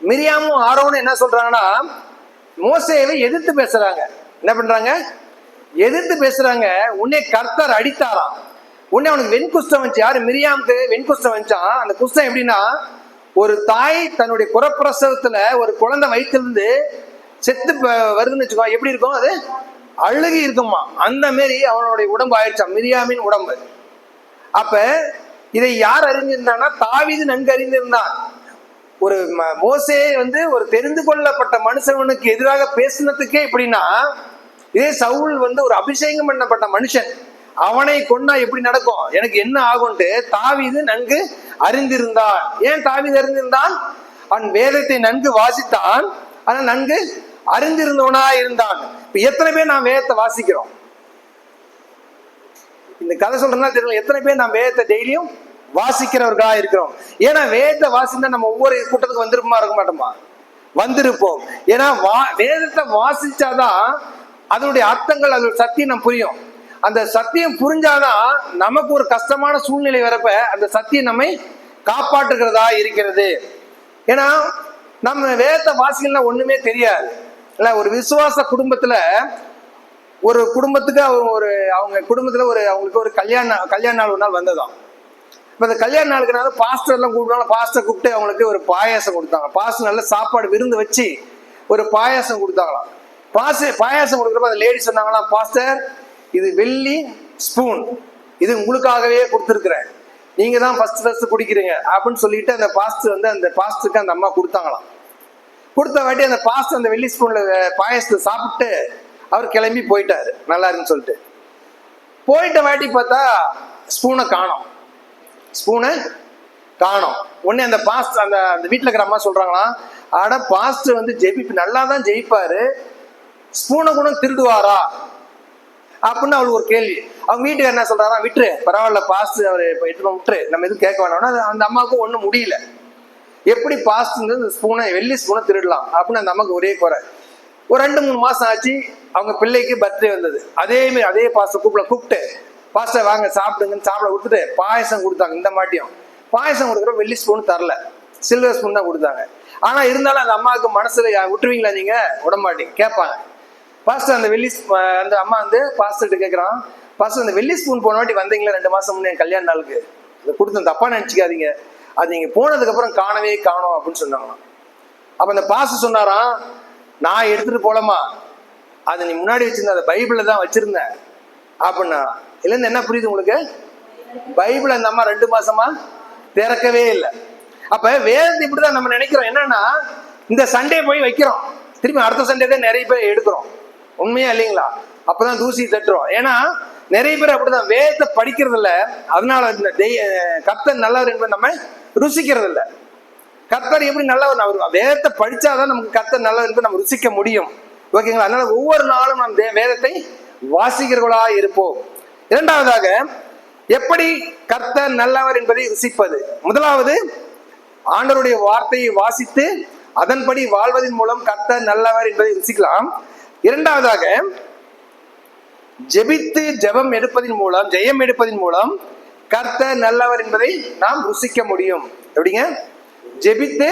S1: மிரியாமும் ஆரோனும் என்ன சொல்றாங்கன்னா, மோசேவை எதிர்த்து பேசுறாங்க. என்ன பண்றாங்க? எதிர்த்து பேசுறாங்க. உன்னை கர்த்தர் அடித்தாராம். உன்னை அவனுக்கு வெண்குஷ்டம் வந்துச்சு. யாரு? மிரியாமுக்கு வெண்குஷ்டம் வந்துச்சான். அந்த குஷ்டம் எப்படின்னா, ஒரு தாய் தன்னுடைய புறப்பிரசவத்துல ஒரு குழந்தை வயிற்றிலிருந்து செத்து வருதுன்னு வச்சுக்கோ, எப்படி இருக்கும்? அது அழுகி இருக்குமா, அந்த மாரி அவனுடைய உடம்பு ஆயிடுச்சான், மிரியாமின் உடம்பு. அப்ப இதை யார் அறிஞ்சிருந்தான்னா, தாவீது நன்கு அறிந்திருந்தான். ஒரு மோசே வந்து ஒரு தெரிந்து கொள்ளப்பட்ட மனுஷனுக்கு எதிராக பேசினதுக்கே எப்படின்னா, இதே சவுல் வந்து ஒரு அபிஷேகம் பண்ணப்பட்ட மனுஷன், அவனை கொண்டா எப்படி நடக்கும், எனக்கு என்ன ஆகும்ட்டு தாவீது நன்கு அறிந்திருந்தான். ஏன் தாவீது அறிந்திருந்தான்? அவன் வேதத்தை நன்கு வாசித்தான், ஆனா நன்கு அறிந்திருந்தவனா இருந்தான். இப்ப எத்தனை பேர் நாம் வேதத்தை வாசிக்கிறோம்? இந்த கதை சொல்றதுனா தெரியல, எத்தனை பேர் நாம் வேதத்தை டெய்லியும் வாசிக்கிறவர்களா இருக்கிறோம்? ஏன்னா வேதத்தை வாசிந்தா நம்ம ஒவ்வொரு கூட்டத்துக்கு வந்திருப்போமா, இருக்க மாட்டோமா? வந்திருப்போம். ஏன்னா வேதத்தை வாசிச்சாதான் அதனுடைய அர்த்தங்கள், அதோட சத்தியம் நம்ம புரியும். அந்த சத்தியம் புரிஞ்சாதான் நமக்கு ஒரு கஷ்டமான சூழ்நிலை வரப்ப அந்த சத்தியம் நம்மை காப்பாற்றுகிறதா இருக்கிறது. ஏன்னா நம்ம வேதத்தை வாசிக்கலாம் ஒண்ணுமே தெரியாது இல்ல. ஒரு விசுவாச குடும்பத்துல ஒரு குடும்பத்துக்கு அவங்க குடும்பத்துல அவங்களுக்கு ஒரு கல்யாண நாள் ஒரு நாள் வந்ததாம். இப்ப அந்த கல்யாண நாளுக்குனால பாஸ்டர் எல்லாம் கூப்பிட்டாங்க. பாஸ்டர் கூப்பிட்டு அவங்களுக்கு ஒரு பாயாசம் கொடுத்தாங்க. பாஸ்டர் நல்ல சாப்பாடு விருந்து வச்சு ஒரு பாயாசம் கொடுத்தாங்களாம். பாயாசம் கொடுக்குறப்ப அந்த லேடி சொன்னாங்களாம், பாஸ்டர் இது வெள்ளி ஸ்பூன், இது உங்களுக்காகவே கொடுத்துருக்குறேன், நீங்க தான் ஃபர்ஸ்ட் குடிக்கிறீங்க அப்படின்னு சொல்லிட்டு அந்த பாஸ்டருக்கு அந்த அம்மா கொடுத்தாங்களாம். கொடுத்த வாட்டி அந்த பாஸ்டர் அந்த வெள்ளி ஸ்பூன்ல பாயாசத்தை சாப்பிட்டு அவர் கிளம்பி போயிட்டாரு, நல்லா இருக்குன்னு சொல்லிட்டு. போயிட்ட வாட்டி பார்த்தா ஸ்பூனை காணோம். உடனே அந்த பாஸ்டர் அந்த வீட்டில் இருக்கிற அம்மா சொல்றாங்களாம், ஆட பாஸ்டர் வந்து நல்லா தான் ஜெயிப்பாரு, ஸ்பூனை கூட திருடுவாரா அப்படின்னு அவளுக்கு ஒரு கேள்வி. அவங்க வீட்டுக்கு என்ன சொல்றாரா, விட்டுரு பரவாயில்ல பாஸ்டர் அவர் எடுத்து விட்டுரு, நம்ம எதுவும் கேட்க வேணாம்னா அந்த அம்மாவுக்கும் ஒன்றும் முடியல. எப்படி பாஸ்டர் வெள்ளி ஸ்பூனை திருடலாம் அப்படின்னு அந்த அம்மாவுக்கு ஒரே குறை. ஒரு 2-3 மாசம் ஆச்சு, அவங்க பிள்ளைக்கு பர்த்டே வந்தது. அதே பாஸ்டர் கூப்பிட்டு பாஸ்டர் வாங்க சாப்பிடுங்கன்னு சாப்பிட கொடுத்துட்டு பாயசம் கொடுத்தாங்க. இந்த மாட்டியும் பாயசம் கொடுக்குற வெள்ளி ஸ்பூன் தரல, சில்வர் ஸ்பூன் தான் கொடுத்தாங்க. ஆனா இருந்தாலும் அந்த அம்மாவுக்கு மனசுல விட்டுருவீங்களா நீங்க, விட மாட்டீங்க, கேட்பாங்க. பாஸ்டர் அந்த அம்மா வந்து பாஸ்டர்கிட்ட கேட்குறான், பாஸ்டர் அந்த வெள்ளி ஸ்பூன் போன வாட்டி வந்தீங்களா 2 மாசம் முன்னே கல்யாண நாளுக்கு, அதை கொடுத்து தப்பா நினைச்சிக்காதீங்க, அது நீங்க போனதுக்கு அப்புறம் காணோம் அப்படின்னு சொன்னாங்களாம். அப்ப அந்த பாஸ்டர் சொன்னாராம், நான் எடுத்துட்டு போலமா, அதை நீ முன்னாடி வச்சிருந்த அந்த பைபிள்ல தான் வச்சிருந்தேன் அப்படின்னா. இல்லைன்னு என்ன புரியுது உங்களுக்கு, பைபிள் அந்த அம்மா 2 மாசமா திறக்கவே இல்லை. அப்ப வேதத்தை இப்படிதான் நம்ம நினைக்கிறோம், என்னன்னா இந்த சண்டே போய் வைக்கிறோம், திரும்பி அடுத்த சண்டே தான் நிறைய பேர் எடுக்கிறோம். உண்மையா இல்லைங்களா? அப்பதான் தூசி தட்டுறோம். ஏன்னா நிறைய பேர் அப்படிதான் வேதத்தை படிக்கிறது இல்லை, அதனால கர்த்தர் நல்லவர் என்பதை நம்ம ருசிக்கிறது இல்லை. கர்த்தர் எப்படி நல்லவர், அவர் வேதத்தை படிச்சாதான் நமக்கு கர்த்தர் நல்லவர் என்பதை நம்ம ருசிக்க முடியும். ஓகேங்களா? அதனால ஒவ்வொரு நாளும் நாம் வேதத்தை வாசிக்கிறவர்களா இருப்போம். இரண்டாவதாக, எப்படி கர்த்தர் நல்லவர் என்பதை ருசிப்பது. முதலாவது, ஆண்டவருடைய வார்த்தையை வாசித்து அதன்படி வாழ்வதன் மூலம் கர்த்தர் நல்லவர் என்பதை ருசிக்கலாம். இரண்டாவதாக, ஜெயம் எடுப்பதின் மூலம் கர்த்தர் நல்லவர் என்பதை நாம் ருசிக்க முடியும். எப்படிங்க? ஜெபித்து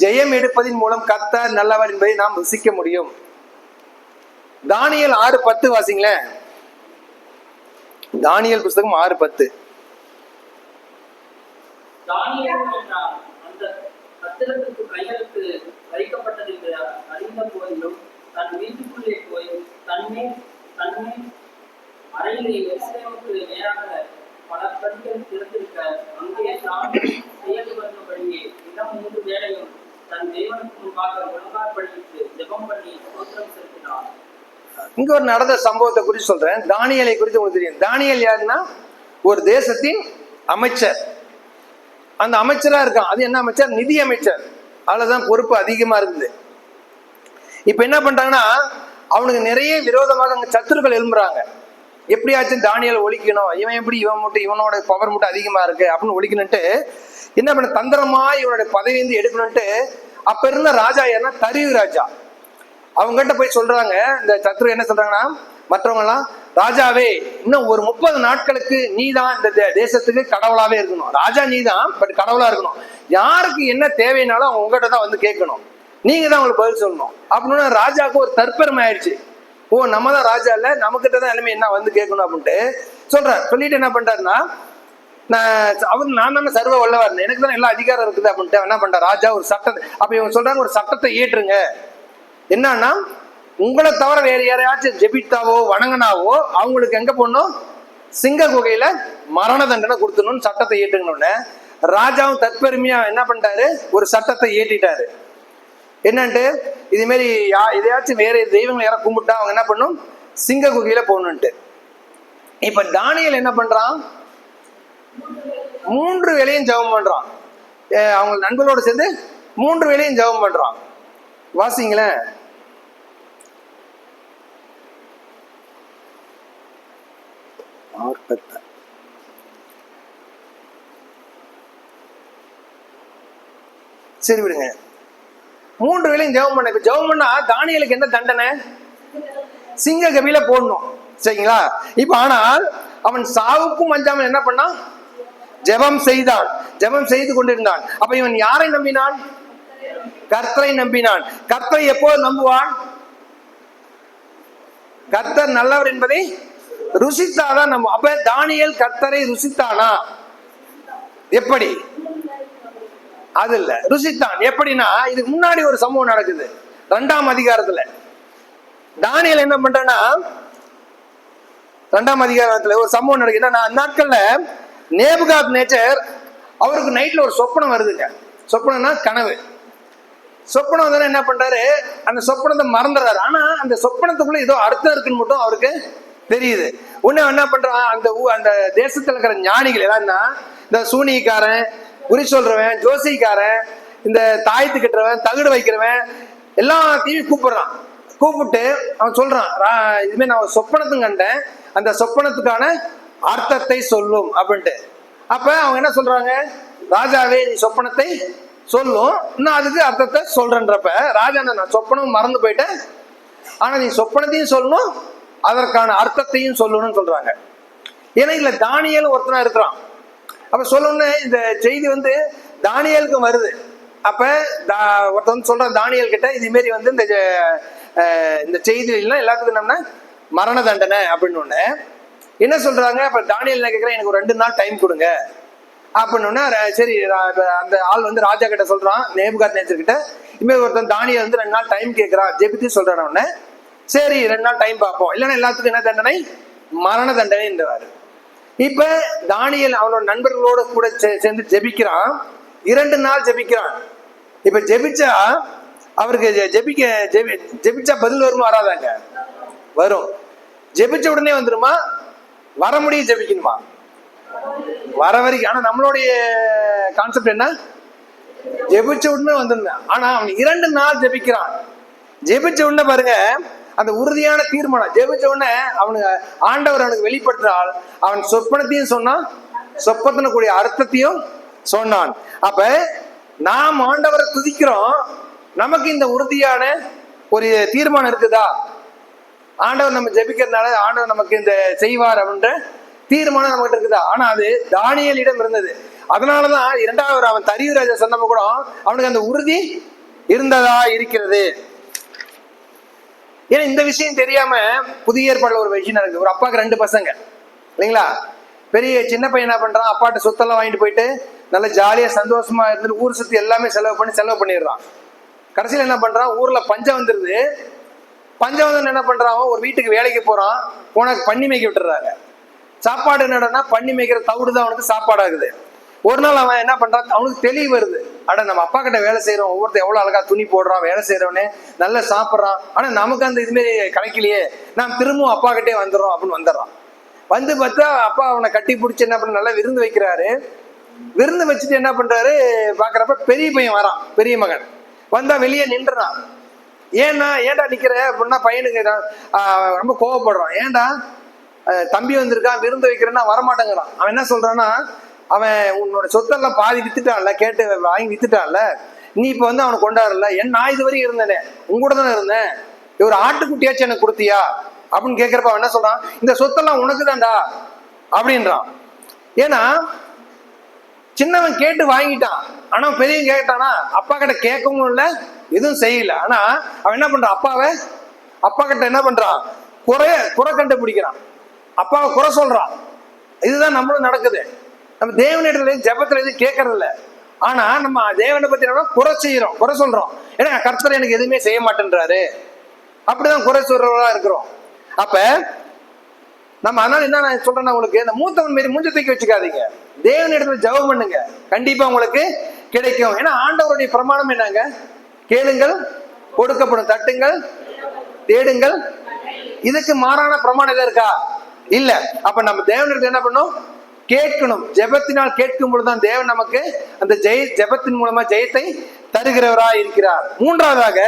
S1: ஜெயம் எடுப்பதின் மூலம் கர்த்தர் நல்லவர் என்பதை நாம் ருசிக்க முடியும். தானியேல் 6:10 வாசிங்களேன். தானியேல் புஸ்தகம் 6:10.
S3: அந்த பத்திரத்துக்கு கையெழுத்து வைக்கப்பட்டது என்று அறிந்த போதிலும் தன் வீட்டுக்குள்ளே போய் தன்னை அறையிலே எருசலேமுக்கு நேராக பல படிகள் திறந்திருக்க அங்கே தான் செயல் வந்தபடியே இடம் 3 வேளையும் தன் தேவனுக்கு முன்பாக ஒழுங்காற்படிக்கு ஜெபம் பண்ணி ஸ்தோத்திரம் செலுத்தினார்.
S1: இங்க ஒரு நடந்த சம்பவத்தை குறித்து சொல்றேன். தானியேலை குறித்து உங்களுக்கு தெரியும். தானியேல் யாருன்னா ஒரு தேசத்தின் அமைச்சர். அந்த அமைச்சரா இருக்கான். அது என்ன அமைச்சர்? நிதி அமைச்சர். அதுலதான் பொறுப்பு அதிகமா இருக்குது. இப்ப என்ன பண்றாங்கன்னா, அவனுக்கு நிறைய விரோதமாக அங்க சத்துருக்கள் எழும்புறாங்க. எப்படியாச்சும் தானியேல் ஒழிக்கணும், இவனோட பவர் மட்டும் அதிகமா இருக்கு அப்படின்னு ஒழிக்கணும்ட்டு என்ன பண்ண, தந்திரமா இவனோட பதவி வந்து எடுக்கணும்ட்டு அப்ப இருந்த ராஜா யாருன்னா தரியு ராஜா. அவங்ககிட்ட போய் சொல்றாங்க, இந்த சத்ரு என்ன சொல்றாங்கன்னா, மற்றவங்க எல்லாம், ராஜாவே இன்னும் ஒரு 30 நாட்களுக்கு நீ தான் இந்த தேசத்துக்கு கடவுளாவே இருக்கணும். ராஜா நீ தான், பட் கடவுளா இருக்கணும். யாருக்கு என்ன தேவைனாலும் அவங்க உங்ககிட்ட தான் வந்து கேட்கணும், நீங்க தான் அவங்களுக்கு பதில் சொல்லணும் அப்படின்னு ராஜாவுக்கு ஒரு தற்பெருமை ஆயிடுச்சு. ஓ, நம்ம தான் ராஜா இல்ல, நம்மகிட்ட தான் எல்லாமே என்ன வந்து கேட்கணும் அப்படின்ட்டு சொல்றாரு. சொல்லிட்டு என்ன பண்றாருன்னா, நான் தானே சர்வ வல்லவர், எனக்கு தானே எல்லா அதிகாரம் இருக்குது அப்படின்ட்டு என்ன பண்றாரு ராஜா ஒரு சட்டத்தை. அப்ப இவங்க சொல்றாங்க, ஒரு சட்டத்தை ஏற்றுங்க. என்னன்னா, உங்களை தவிர வேற யாரையாச்சும் ஜெபித்தாவோ வணங்கினாவோ அவங்களுக்கு எங்க போடணும், சிங்க குகையில மரண தண்டனை கொடுத்துடணும்னு சட்டத்தை ஏற்றுக்கணும்னு ராஜாவும் தற்பெருமையா என்ன பண்ணிட்டாரு, ஒரு சட்டத்தை ஏற்றிட்டாரு. என்னன்ட்டு, இது மாதிரி எதையாச்சும் வேற தெய்வங்களை யாரும் கும்பிட்டா அவங்க என்ன பண்ணும், சிங்க குகையில போகணும்ட்டு. இப்ப தானியேல் என்ன பண்றான், 3 வேளையும் ஜெபம் பண்றான். அவங்க நண்பர்களோட சேர்ந்து 3 வேளையும் ஜெபம் பண்றான். வாசிங்களேன். சரி விடுங்க. 3 வேளையும் ஜெபம் பண்ண. இப்ப ஜெபம் பண்ணா தானியேலுக்கு என்ன தண்டனை, சிங்க கபில போடணும். சரிங்களா? இப்ப ஆனால் அவன் சாவுக்கும் அஞ்சாமல் என்ன பண்ணான், ஜெபம் செய்தான், ஜெபம் செய்து கொண்டிருந்தான். அப்ப இவன் யாரை நம்பினான், கர்த்தரை நம்பினான். கர்த்தரை எப்போது நம்புவான், கர்த்தர் நல்லவர் என்பதை ருசித்தாதான் நம்ம. அப்ப தானியேல் கர்த்தரை ருசித்தானா, எப்படி? அது இல்ல, ருசித்தான். எப்படின்னா, இதுக்கு முன்னாடி ஒரு சம்பவம் நடக்குது 2ஆம் அதிகாரத்துல. தானியேல் என்ன பண்றேன்னா 2ஆம் அதிகாரத்துல ஒரு சம்பவம் நடக்குது. என்னன்னா அந்நாட்கள்ல நேபுகாத்நேச்சர் அவருக்கு நைட்ல ஒரு சொப்பனம் வருதுங்க. சொப்பனம்னா கனவு. சொப்பனம் வந்து என்ன பண்றாரு, அந்த சொப்பனத்தை மறந்துடுறாரு. ஆனா அந்த சொப்பனத்துக்குள்ள ஏதோ அர்த்தம் இருக்குன்னு மட்டும் அவருக்கு தெரியுது. உடனே என்ன பண்றான், அந்த தேசத்துல இருக்கிற ஞானிகள் எல்லாம் இந்த சூனியக்காரன், குறி சொல்றவன், ஜோசிக்காரன், இந்த தாயத்து கட்டுறவன், தகுடு வைக்கிறவன் எல்லாத்தையும் கூப்பிடுறான். கூப்பிட்டு அவன் சொல்றான், இதுமே நான் ஒரு சொப்பனத்தும் கண்டேன், அந்த சொப்பனத்துக்கான அர்த்தத்தை சொல்லும் அப்படின்ட்டு. அப்ப அவங்க என்ன சொல்றாங்க, ராஜாவே நீ சொப்பனத்தை சொல்லும், இன்னும் அதுக்கு அர்த்தத்தை சொல்றேன்றப்ப ராஜா நான் சொப்பனம் மறந்து போயிட்டேன், ஆனா நீ சொப்பனத்தையும் சொல்லணும் அதற்கான அர்த்தத்தையும் சொல்லணும்னு சொல்றாங்க. ஏன்னா இதுல தானியேல் ஒருத்தனா இருக்கிறான். அப்ப சொல்லணும்னு இந்த செய்தி வந்து தானியேலுக்கும் வருது. அப்ப ஒருத்தன் சொல்றான் தானியேல் கிட்ட, இது மாரி வந்து இந்த செய்திலாம் எல்லாத்துக்கும் என்னன்னா மரண தண்டனை அப்படின்னு ஒண்ணு என்ன சொல்றாங்க. அப்ப தானியேல் என்ன கேட்கிறேன், எனக்கு ஒரு 2 நாள் டைம் கொடுங்க அப்படின்னு. சரி, அந்த ஆள் வந்து ராஜா கிட்ட சொல்றான், நேபுகாத்நேச்சர் கிட்ட, இனிமேல் ஒருத்தன் தானியேல் வந்து 2 நாள் டைம் கேட்கிறான், ஜெபித்து சொல்றான். உடனே சரி 2 நாள் டைம் பார்ப்போம், இல்லைன்னா எல்லாத்துக்கும் என்ன தண்டனை, மரண தண்டனை என்றாரு. இப்ப தானியேல் அவனோட நண்பர்களோட கூட சேர்ந்து ஜெபிக்கிறான். 2 நாள் ஜெபிக்கிறான். இப்ப ஜெபிச்சா அவருக்கு ஜெபிச்சா பதில் வருமா வராதாங்க? வரும். ஜெபிச்ச உடனே வந்துருமா, வர முடியும் ஜெபிக்கணுமா, வர வரைக்கும். ஆனா நம்மளுடைய கான்செப்ட் என்ன, ஜெபிச்ச உடனே வந்துருந்தேன். ஆனா அவன் 2 நாள் ஜெபிக்கிறான். ஜெபிச்ச உடனே பாருங்க அந்த உறுதியான தீர்மானம். ஜெபிச்ச உடனே அவனுக்கு ஆண்டவர் அவனுக்கு வெளிப்படுத்தினால் அவன் சொப்பனத்தையும் சொன்னான், சொப்பத்தினுடைய அர்த்தத்தையும் சொன்னான். அப்ப நாம் ஆண்டவரை துதிக்கிறோம், நமக்கு இந்த உறுதியான ஒரு தீர்மானம் இருக்குதா, ஆண்டவர் நம்ம ஜெபிக்கிறதுனால ஆண்டவர் நமக்கு இந்த செய்வார் அப்படின்ற தீர்மானம் நம்மகிட்ட இருக்குதா? ஆனா அது தானியேலிடம் இருந்தது. அதனாலதான் 2வது அவன் தரியு ராஜா சொன்னப்ப கூட அவனுக்கு அந்த உறுதி இருந்ததா இருக்கிறது. ஏன்னா இந்த விஷயம் தெரியாம புதிய ஏற்பாடுல ஒரு விஷயம் நடக்குது. ஒரு அப்பாவுக்கு 2 பசங்க இல்லைங்களா, பெரிய சின்ன பையன் என்ன பண்றான், அப்பாட்ட சொத்தெல்லாம் வாங்கிட்டு போயிட்டு நல்லா ஜாலியா சந்தோஷமா இருந்துட்டு ஊர் சுத்தி எல்லாமே செலவு பண்ணிடுறான். கடைசியில் என்ன பண்றான், ஊர்ல பஞ்சம் வந்துருது. பஞ்சம் வந்து என்ன பண்றான், ஒரு வீட்டுக்கு வேலைக்கு போறான், போனாக்கு பண்ணி மேய்க்க விட்டுறாங்க. சாப்பாடு என்னடனா பண்ணி மேய்க்கிற தவிடு தான் அவனுக்கு சாப்பாடு ஆகுது. ஒரு நாள் அவன் என்ன பண்றான், அவனுக்கு தெளிவு வருது, அட நம்ம அப்பா கிட்ட வேலை செய்யறோம், ஒவ்வொருத்தர் எவ்வளவு அழகா துணி போடுறான், வேலை செய்யறவனே நல்லா சாப்பிட்றான், ஆனா நமக்கு அந்த இதுமாரி கிடைக்கலையே, நாம் திரும்பவும் அப்பா கிட்டே வந்துடுறோம் அப்படின்னு வந்துடுறான். வந்து பார்த்தா அப்பா அவனை கட்டி பிடிச்சி என்ன பண்ண நல்லா விருந்து வைக்கிறாரு. விருந்து வச்சுட்டு என்ன பண்றாரு, பாக்குறப்ப பெரிய பையன் வரான், பெரிய மகன் வந்தா வெளியே நின்றுறான். ஏன்டா நிக்கிற அப்படின்னா பையனுக்கு ரொம்ப கோவப்படுறான். ஏன்டா தம்பி வந்திருக்கான் விருந்து வைக்கிறேன்னா வரமாட்டேங்கிறான். அவன் என்ன சொல்றான்னா, அவன் உன்னோட சொத்தெல்லாம் பாதி வித்துட்டான்ல, கேட்டு வாங்கி வித்துட்டான்ல, நீ இப்ப வந்து அவனை கொண்டாடல, நான் இது வரைக்கும் இருந்தேனே உங்கூட தானே இருந்தேன், ஒரு ஆட்டுக்குட்டியாச்சும் எனக்கு கொடுத்தியா அப்படின்னு கேட்கிறப்ப அவன் என்ன சொல்றான், இந்த சொத்தெல்லாம் உனக்கு தான்டா அப்படின்றான். ஏன்னா சின்னவன் கேட்டு வாங்கிட்டான், ஆனா பெரியவன் கேட்டானா அப்பா கிட்ட கேட்கவும் இல்லை எதுவும் செய்யல. ஆனா அவன் என்ன பண்றான், அப்பா கிட்ட என்ன பண்றான், குறை கண்டுபிடிக்கிறான், அப்பாவை குறை சொல்றான். இதுதான் நம்மளும் நடக்குது. நம்ம தேவனிடத்துல ஜெபத்துல எதுவும் கேட்கறது இல்லை, ஆனா நம்ம தேவனை பத்தி என்ன குறை செய்யறோம், குறை சொல்றோம். ஏன்னா கர்த்தர் எனக்கு எதுவுமே செய்ய மாட்டேன்றாரு, அப்படிதான் குறை சொல்றவங்களா இருக்கிறோம். அப்ப நம்ம அதனால என்ன நான் சொல்றேன்னா, உங்களுக்கு இந்த மூத்தவன் மாரி மூஞ்ச தூக்கி வச்சுக்காதீங்க, தேவனிடத்துல ஜெபம் பண்ணுங்க, கண்டிப்பா உங்களுக்கு கிடைக்கும். ஏன்னா ஆண்டவருடைய பிரமாணம் என்னங்க, கேளுங்கள் கொடுக்கப்படும், தட்டுங்கள் தேடுங்கள். இதுக்கு மாறான பிரமாணம் எதாவது இருக்கா? இல்ல. அப்ப நம்ம தேவனிடத்துல என்ன பண்ணணும், கேட்கணும். ஜெபத்தினால் கேட்கும் பொழுதுதான் தேவன் நமக்கு அந்த ஜெபத்தின் மூலமா ஜெயத்தை தருகிறவராய் இருக்கிறார். மூன்றாவதாக,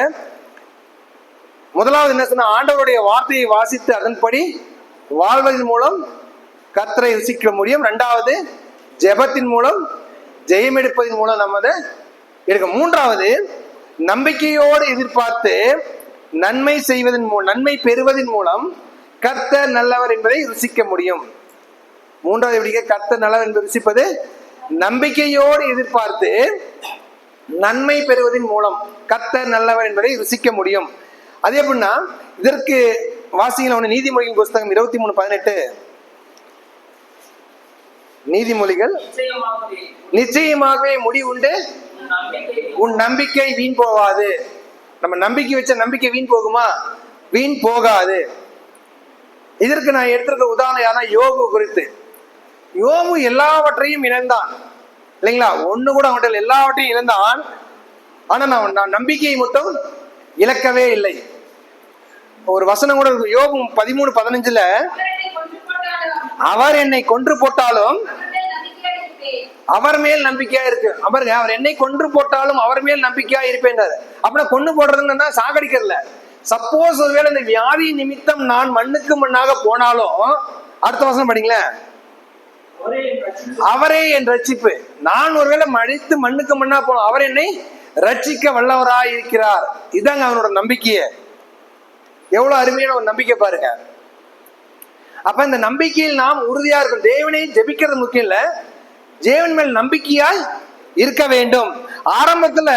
S1: முதலாவது என்ன சொன்னா, ஆண்டவருடைய வார்த்தையை வாசித்து அதன்படி வாழ்வதன் மூலம் கர்த்தரை ருசிக்க முடியும். 2வது ஜெபத்தின் மூலம் ஜெயம் எடுப்பதன் மூலம் நம்ம அதை எடுக்க. 3வது நம்பிக்கையோடு எதிர்பார்த்து நன்மை செய்வதன் மூலம், நன்மை பெறுவதன் மூலம் கர்த்தர் நல்லவர் என்பதை ருசிக்க முடியும். 3வது எப்படிங்க கர்த்தர் நல்லவர் என்பதை ருசிப்பது, நம்பிக்கையோடு எதிர்பார்த்து நன்மை பெறுவதன் மூலம் கர்த்தர் நல்லவர் என்பதை ருசிக்க முடியும். அது எப்படின்னா, இதற்கு வாசிகள் ஒன்று நீதிமொழிகள் புஸ்தகம் 23:18. நீதிமொழிகள், நிச்சயமாகவே முடிவுண்டு உன் நம்பிக்கை வீண் போவாது. நம்ம நம்பிக்கை வச்ச நம்பிக்கை வீண் போகுமா? வீண் போகாது. இதற்கு நான் எடுத்திருக்க உதாரணம் யாரா யோபு குறித்து. யோபு எல்லாவற்றையும் இழந்தான் இல்லைங்களா? ஒண்ணு கூட அவன் எல்லாவற்றையும் இழந்தான். ஆனா நான் நம்பிக்கையை மட்டும் இழக்கவே இல்லை. ஒரு வசனம் கூட இருக்கு, யோபு 13:15 அவர் என்னை கொன்று போட்டாலும் அவர் மேல் நம்பிக்கையா இருக்கு. அவர் என்னை கொன்று போட்டாலும் அவர் மேல் நம்பிக்கையா இருப்பேன்றாரு. அப்படின்னா கொண்டு போடுறதுன்னா சாகடிக்கிறல. சப்போஸ் ஒருவேளை இந்த வியாதி நிமித்தம் நான் மண்ணுக்கு மண்ணாக போனாலும், அடுத்த வசனம் படிங்களேன், அவரே என் ரட்சிப்பு. நான் ஒருவேளை மடித்து மண்ணுக்கு மண்ணா போனோம், அவர் என்னை ரட்சிக்க வல்லவராய் இருக்கிறார். இதாங்க அவனோட நம்பிக்கைய. எவ்வளவு அருமையான ஒரு நம்பிக்கை பாருங்க. அப்ப இந்த நம்பிக்கையில் நாம் உறுதியா இருக்கும். தேவனை ஜெபிக்கிறது முக்கியம் இல்ல, தேவன் மேல் நம்பிக்கையாய் இருக்க வேண்டும். ஆரம்பத்துல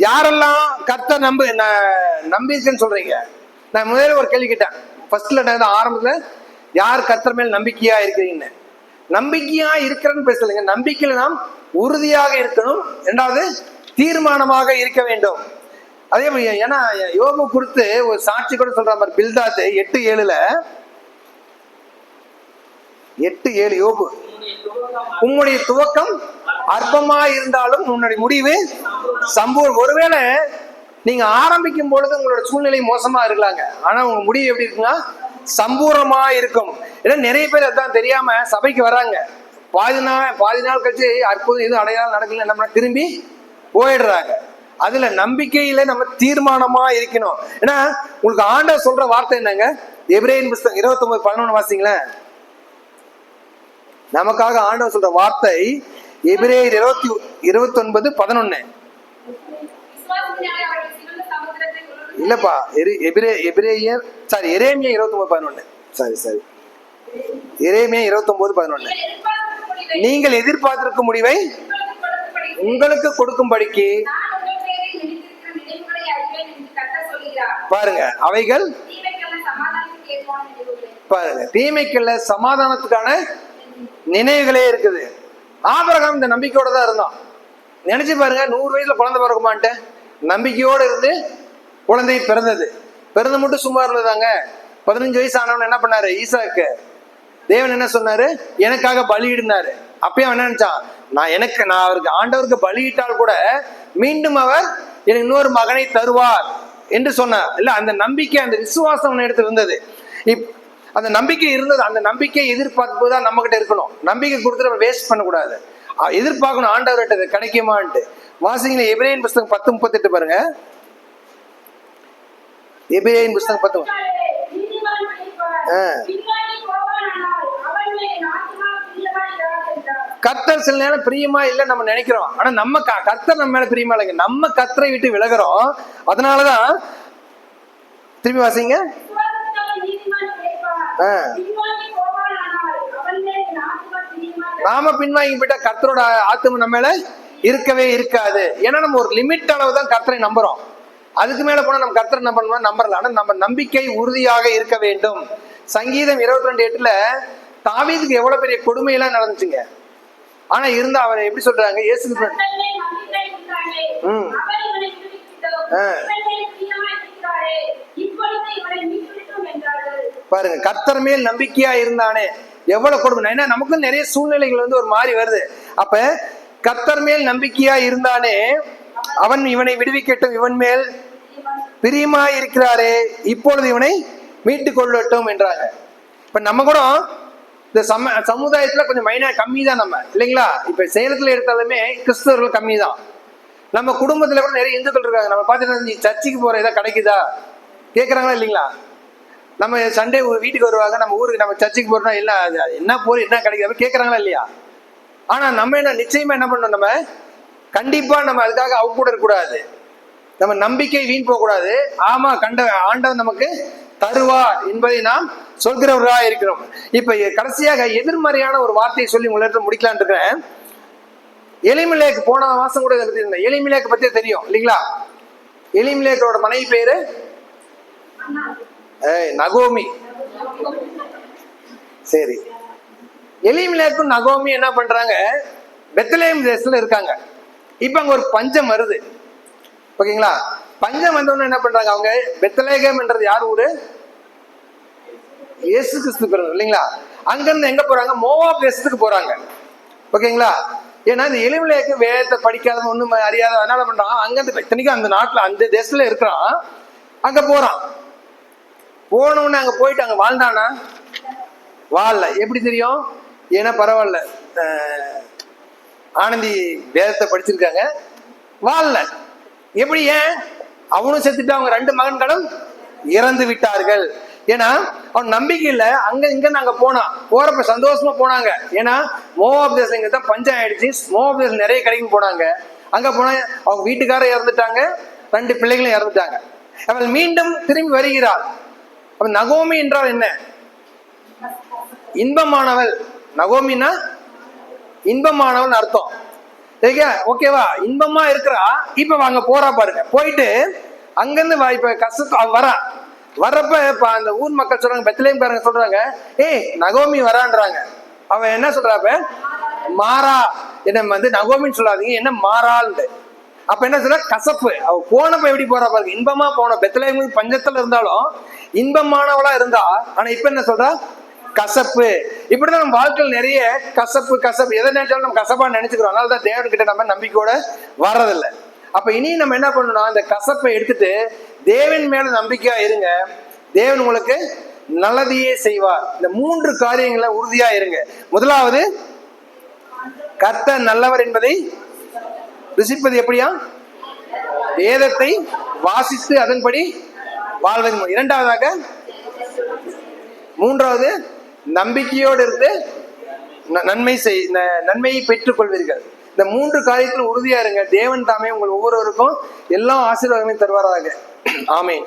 S1: யாரெல்லாம் கர்த்தர் நம்பியிருக்குன்னு சொல்றீங்க? நான் முதல்ல ஒரு கேள்வி கேட்டேன். ஃபர்ஸ்ட்ல ஆரம்பத்துல யார் கர்த்தர் மேல் நம்பிக்கையா இருக்கிறீங்கன்னு. நம்பிக்கையா இருக்கிறன்னு பேசலைங்க. நம்பிக்கையில நாம் உறுதியாக இருக்கணும். இரண்டாவது தீர்மானமாக இருக்க வேண்டும். அதே மாதிரி ஏன்னா யோபு குறித்து ஒரு சாட்சி கூட சொல்ற மாதிரி பில்தாத் 8:7 யோபு, உம்முடைய துவக்கம் அற்பமா இருந்தாலும் உன்னுடைய முடிவு சம்பூர்ணம். ஒருவேளை நீங்க ஆரம்பிக்கும் பொழுது உங்களோட சூழ்நிலை மோசமா இருக்கலாங்க, ஆனா உங்க முடிவு எப்படி இருக்குன்னா சம்பூர்ணமா இருக்கும். ஏன்னா நிறைய பேர் அதான் தெரியாம சபைக்கு வராங்க, பாதி நாள் கழிச்சு அற்புதம் எதுவும் அடையாளம் நடக்கல, நம்ம திரும்பி போயிடுறாங்க. அதுல நம்பிக்கையில நம்ம தீர்மானமா இருக்கணும். ஏன்னா உங்களுக்கு ஆண்டவர் சொல்ற வார்த்தை என்னங்க? எபிரேயர் புத்தகம் 29:11 வாசிங்களேன். நமக்காக ஆண்டவர் சொல்ற வார்த்தை எபிரேயர் 29:11 இல்லப்பா, எபிரேயர் எரேமியா 29:11 எரேமியா 29:11 நீங்கள் எதிர்பார்த்திருக்கும் முடிவை உங்களுக்கு கொடுக்கும்படிக்கு பாருங்க, அவைகள் பாருங்க தீமைக்கல்ல சமாதானத்துக்கான நினைவுகளே இருக்குது. ஆபிரகாம் இந்த நம்பிக்கையோட தான் இருந்தான். நினைச்சு பாருங்க, 100 வயசுல குழந்தை பிறக்குமான்ட்டு நம்பிக்கையோடு இருந்து குழந்தை பிறந்து மட்டும் சும்மா இருந்ததாங்க. 15 வயசு ஆனவன் என்ன பண்ணாரு? ஈசாக்கு தேவன் என்ன சொன்னாரு? எனக்காக பலியிடுனாரு. அப்பயும் அவன் என்ன நினைச்சான்? நான் அவருக்கு ஆண்டவருக்கு பலியிட்டால் கூட மீண்டும் அவர் எனக்கு இன்னொரு மகனை தருவார் என்று சொன்னார் இல்ல. அந்த நம்பிக்கை, அந்த விசுவாசம் எடுத்து இருந்தது. அந்த நம்பிக்கை இருந்தது. அந்த நம்பிக்கை எதிர்பார்ப்பு தான் நம்ம கிட்ட இருக்கணும். நம்பிக்கை கொடுத்து நம்ம வேஸ்ட் பண்ணக்கூடாது, எதிர்பார்க்கணும் ஆண்டவர்கிட்ட கிடைக்குமான்ட்டு. வாசிங்களே எபிரேயர் புத்தகம் 10:38 பாருங்க. எபிரேயர் புத்தகம் 10. கர்த்தர் சில நேரம் பிரியமா இல்ல நம்ம நினைக்கிறோம், ஆனா நம்ம கர்த்தர் நம்ம மேல பிரியமா இல்லைங்க. நம்ம கர்த்தரை விட்டு விலகிறோம். அதனாலதான் திரும்பி வாசிங்க. நாம பின்வாங்கி போயிட்டா கர்த்தரோட ஆத்தும நம்ம மேல இருக்கவே இருக்காது. ஏன்னா நம்ம ஒரு லிமிட் அளவு தான் கர்த்தரை நம்புறோம். அதுக்கு மேல போனா நம்ம கர்த்தரை நம்பறல. ஆனா நம்ம நம்பிக்கை உறுதியாக இருக்க வேண்டும். சங்கீதம் 22:8 தாவீதுக்கு எவ்வளவு பெரிய கொடுமை எல்லாம் நடந்துச்சுங்க. ஆனா இருந்தா அவரை எப்படி சொல்றாங்க? இயேசு பாருங்க, கர்த்தர் மேல் நம்பிக்கையா இருந்தானே எவ்வளவு கொடுமை. ஏன்னா நமக்கும் நிறைய சூழ்நிலைகள் ஒரு மாதிரி வருது. அப்ப கர்த்தர் மேல் நம்பிக்கையா இருந்தானே அவன் இவனை விடுவிக்கட்டும், இவன் மேல் பிரியமா இருக்கிறாரே இப்பொழுது இவனை மீட்டுக் கொள்ளட்டும் என்றாங்க. இப்ப நம்ம கூட இந்த சமுதாயத்துல கொஞ்சம் கம்மி தான் நம்ம இல்லைங்களா? இப்ப சேலத்துல எடுத்தாலுமே கிறிஸ்தவர்கள் கம்மி தான். நம்ம குடும்பத்துல கூட நிறைய இந்துக்கள் இருக்காங்க. நம்ம பார்த்துட்டு சர்ச்சுக்கு போற ஏதாவது கிடைக்குதா கேட்கறாங்களா இல்லைங்களா? நம்ம சண்டே வீட்டுக்கு வருவாங்க, நம்ம ஊருக்கு நம்ம சர்ச்சுக்கு போறோம்னா இல்ல என்ன போய் என்ன கிடைக்குது கேட்கறாங்களா இல்லையா? ஆனா நம்ம நிச்சயமா என்ன பண்ணணும்? நம்ம கண்டிப்பா நம்ம அதுக்காக அவங்க கூட இருக்கக்கூடாது. நம்ம நம்பிக்கை வீண் போக கூடாது. ஆமா, ஆண்டவர் நமக்கு தருவார் என்பதை நாம் சொல்கிறவர்களா இருக்கிறோம். இப்ப கடைசியாக எதிர்மறையான ஒரு வார்த்தையை சொல்லி உங்களிடத்துல முடிக்கலான் இருக்கிறேன். எலிமெலேக்கு போன மாசம் கூட இருந்தேன். எலிமெலேக்கு பத்தி தெரியும் இல்லைங்களா? எலிமெலேக்கோட மனைவி பேரு நகோமி. சரி, எலிமெலேக்கும் நகோமி என்ன பண்றாங்க? பெத்லெஹேம் தேசத்துல இருக்காங்க. இப்ப அங்க ஒரு பஞ்சம் வருது. ஓகேங்களா? பஞ்சம் வந்தவொன்னு என்ன பண்றாங்க, அவங்க பெத்லகேம் என்றது யார் ஊரு? இயேசு கிறிஸ்து பிறந்தது இல்லைங்களா? அங்கிருந்து எங்க போறாங்க? மோவாப் தேசத்துக்கு போறாங்க. ஓகேங்களா? ஏன்னா இந்த எளிமலைக்கு வேதத்தை படிக்காத ஒண்ணும் அறியாத அதனால பண்றான், அங்கிருந்து இத்தனைக்கும் அந்த நாட்டுல அந்த தேசத்துல இருக்கிறான், அங்க போறான். போனவொன்னு அங்க போயிட்டு அங்க வாழ்ந்தானா? வாழல. எப்படி தெரியும்? ஏன்னா பரவாயில்ல, ஆனந்தி வேதத்தை படிச்சிருக்காங்க, வாழல. எப்படி? ஏன்? அவனும் செத்துட்டு அவங்க 2 மகன்களும் இறந்து விட்டார்கள். ஏன்னா அவன் நம்பிக்கை இல்லை. அங்க இங்க நாங்க போறப்ப சந்தோஷமா போனாங்க. ஏன்னா மோவாப் தேசம் இங்க தான் பஞ்சம் ஆயிடுச்சு. மோவாப் தேசம் நிறைய கடைக்கு போனாங்க. அங்க போனா அவங்க வீட்டுக்காரர் இறந்துட்டாங்க, 2 பிள்ளைகளும் இறந்துட்டாங்க. அவள் மீண்டும் திரும்பி வருகிறாள். அப்ப நகோமி என்றால் என்ன? இன்பமானவள். நகோமின்னா இன்பமானவள் அர்த்தம். ஓகேவா? இன்பமா இருக்கிறா. இப்ப வாங்க போறா பாருங்க. போயிட்டு அங்கிருந்து இப்ப கஷ்டத்து வர்றப்ப இப்ப அந்த ஊர் மக்கள் சொல்றாங்க, பெத்லகேம் பாருங்க சொல்றாங்க, ஏய் நகோமி வரான்றாங்க. அவன் என்ன சொல்றாப்ப? மாறா. என்ன வந்து நகோமின்னு சொல்லாதீங்க, என்ன மாறான்னு. அப்ப என்ன சொல்ற? கசப்பு. அவ போனப்ப எப்படி போறா பாருங்க, இன்பமா போன. பெத்லகேம் பஞ்சத்துல இருந்தாலும் இன்பமானவளா இருந்தா. ஆனா இப்ப என்ன சொல்றா? கசப்பு. இப்படிதான் நம்ம வாழ்க்கையில் நிறைய கசப்பு எதை நினைச்சாலும் நம்ம கசப்பா நினைச்சுக்கிறோம். அதனாலதான் தேவன்கிட்ட நம்ம நம்பிக்கையோட வர்றதில்லை. அப்ப இனி நம்ம என்ன பண்ணணும்? அந்த கசப்பை எடுத்துட்டு தேவன் மேல நம்பிக்கையா இருங்க. தேவன் உங்களுக்கு நல்லதையே செய்வார். இந்த 3 காரியங்களை உறுதியா இருங்க. முதலாவது, கர்த்தர் நல்லவர் என்பதை ருசிப்பது எப்படியா? வேதத்தை வாசித்து அதன்படி வாழ்வது. 2வதாக, 3வது, நம்பிக்கையோடு இருந்து நன்மையை பெற்றுக் கொள்வீர்கள். இந்த 3 காரியத்தில் உறுதியா இருங்க. தேவன் தாமே உங்கள் ஒவ்வொருவருக்கும் எல்லா ஆசீர்வாதங்களையும் தருவாராக. ஆமென்.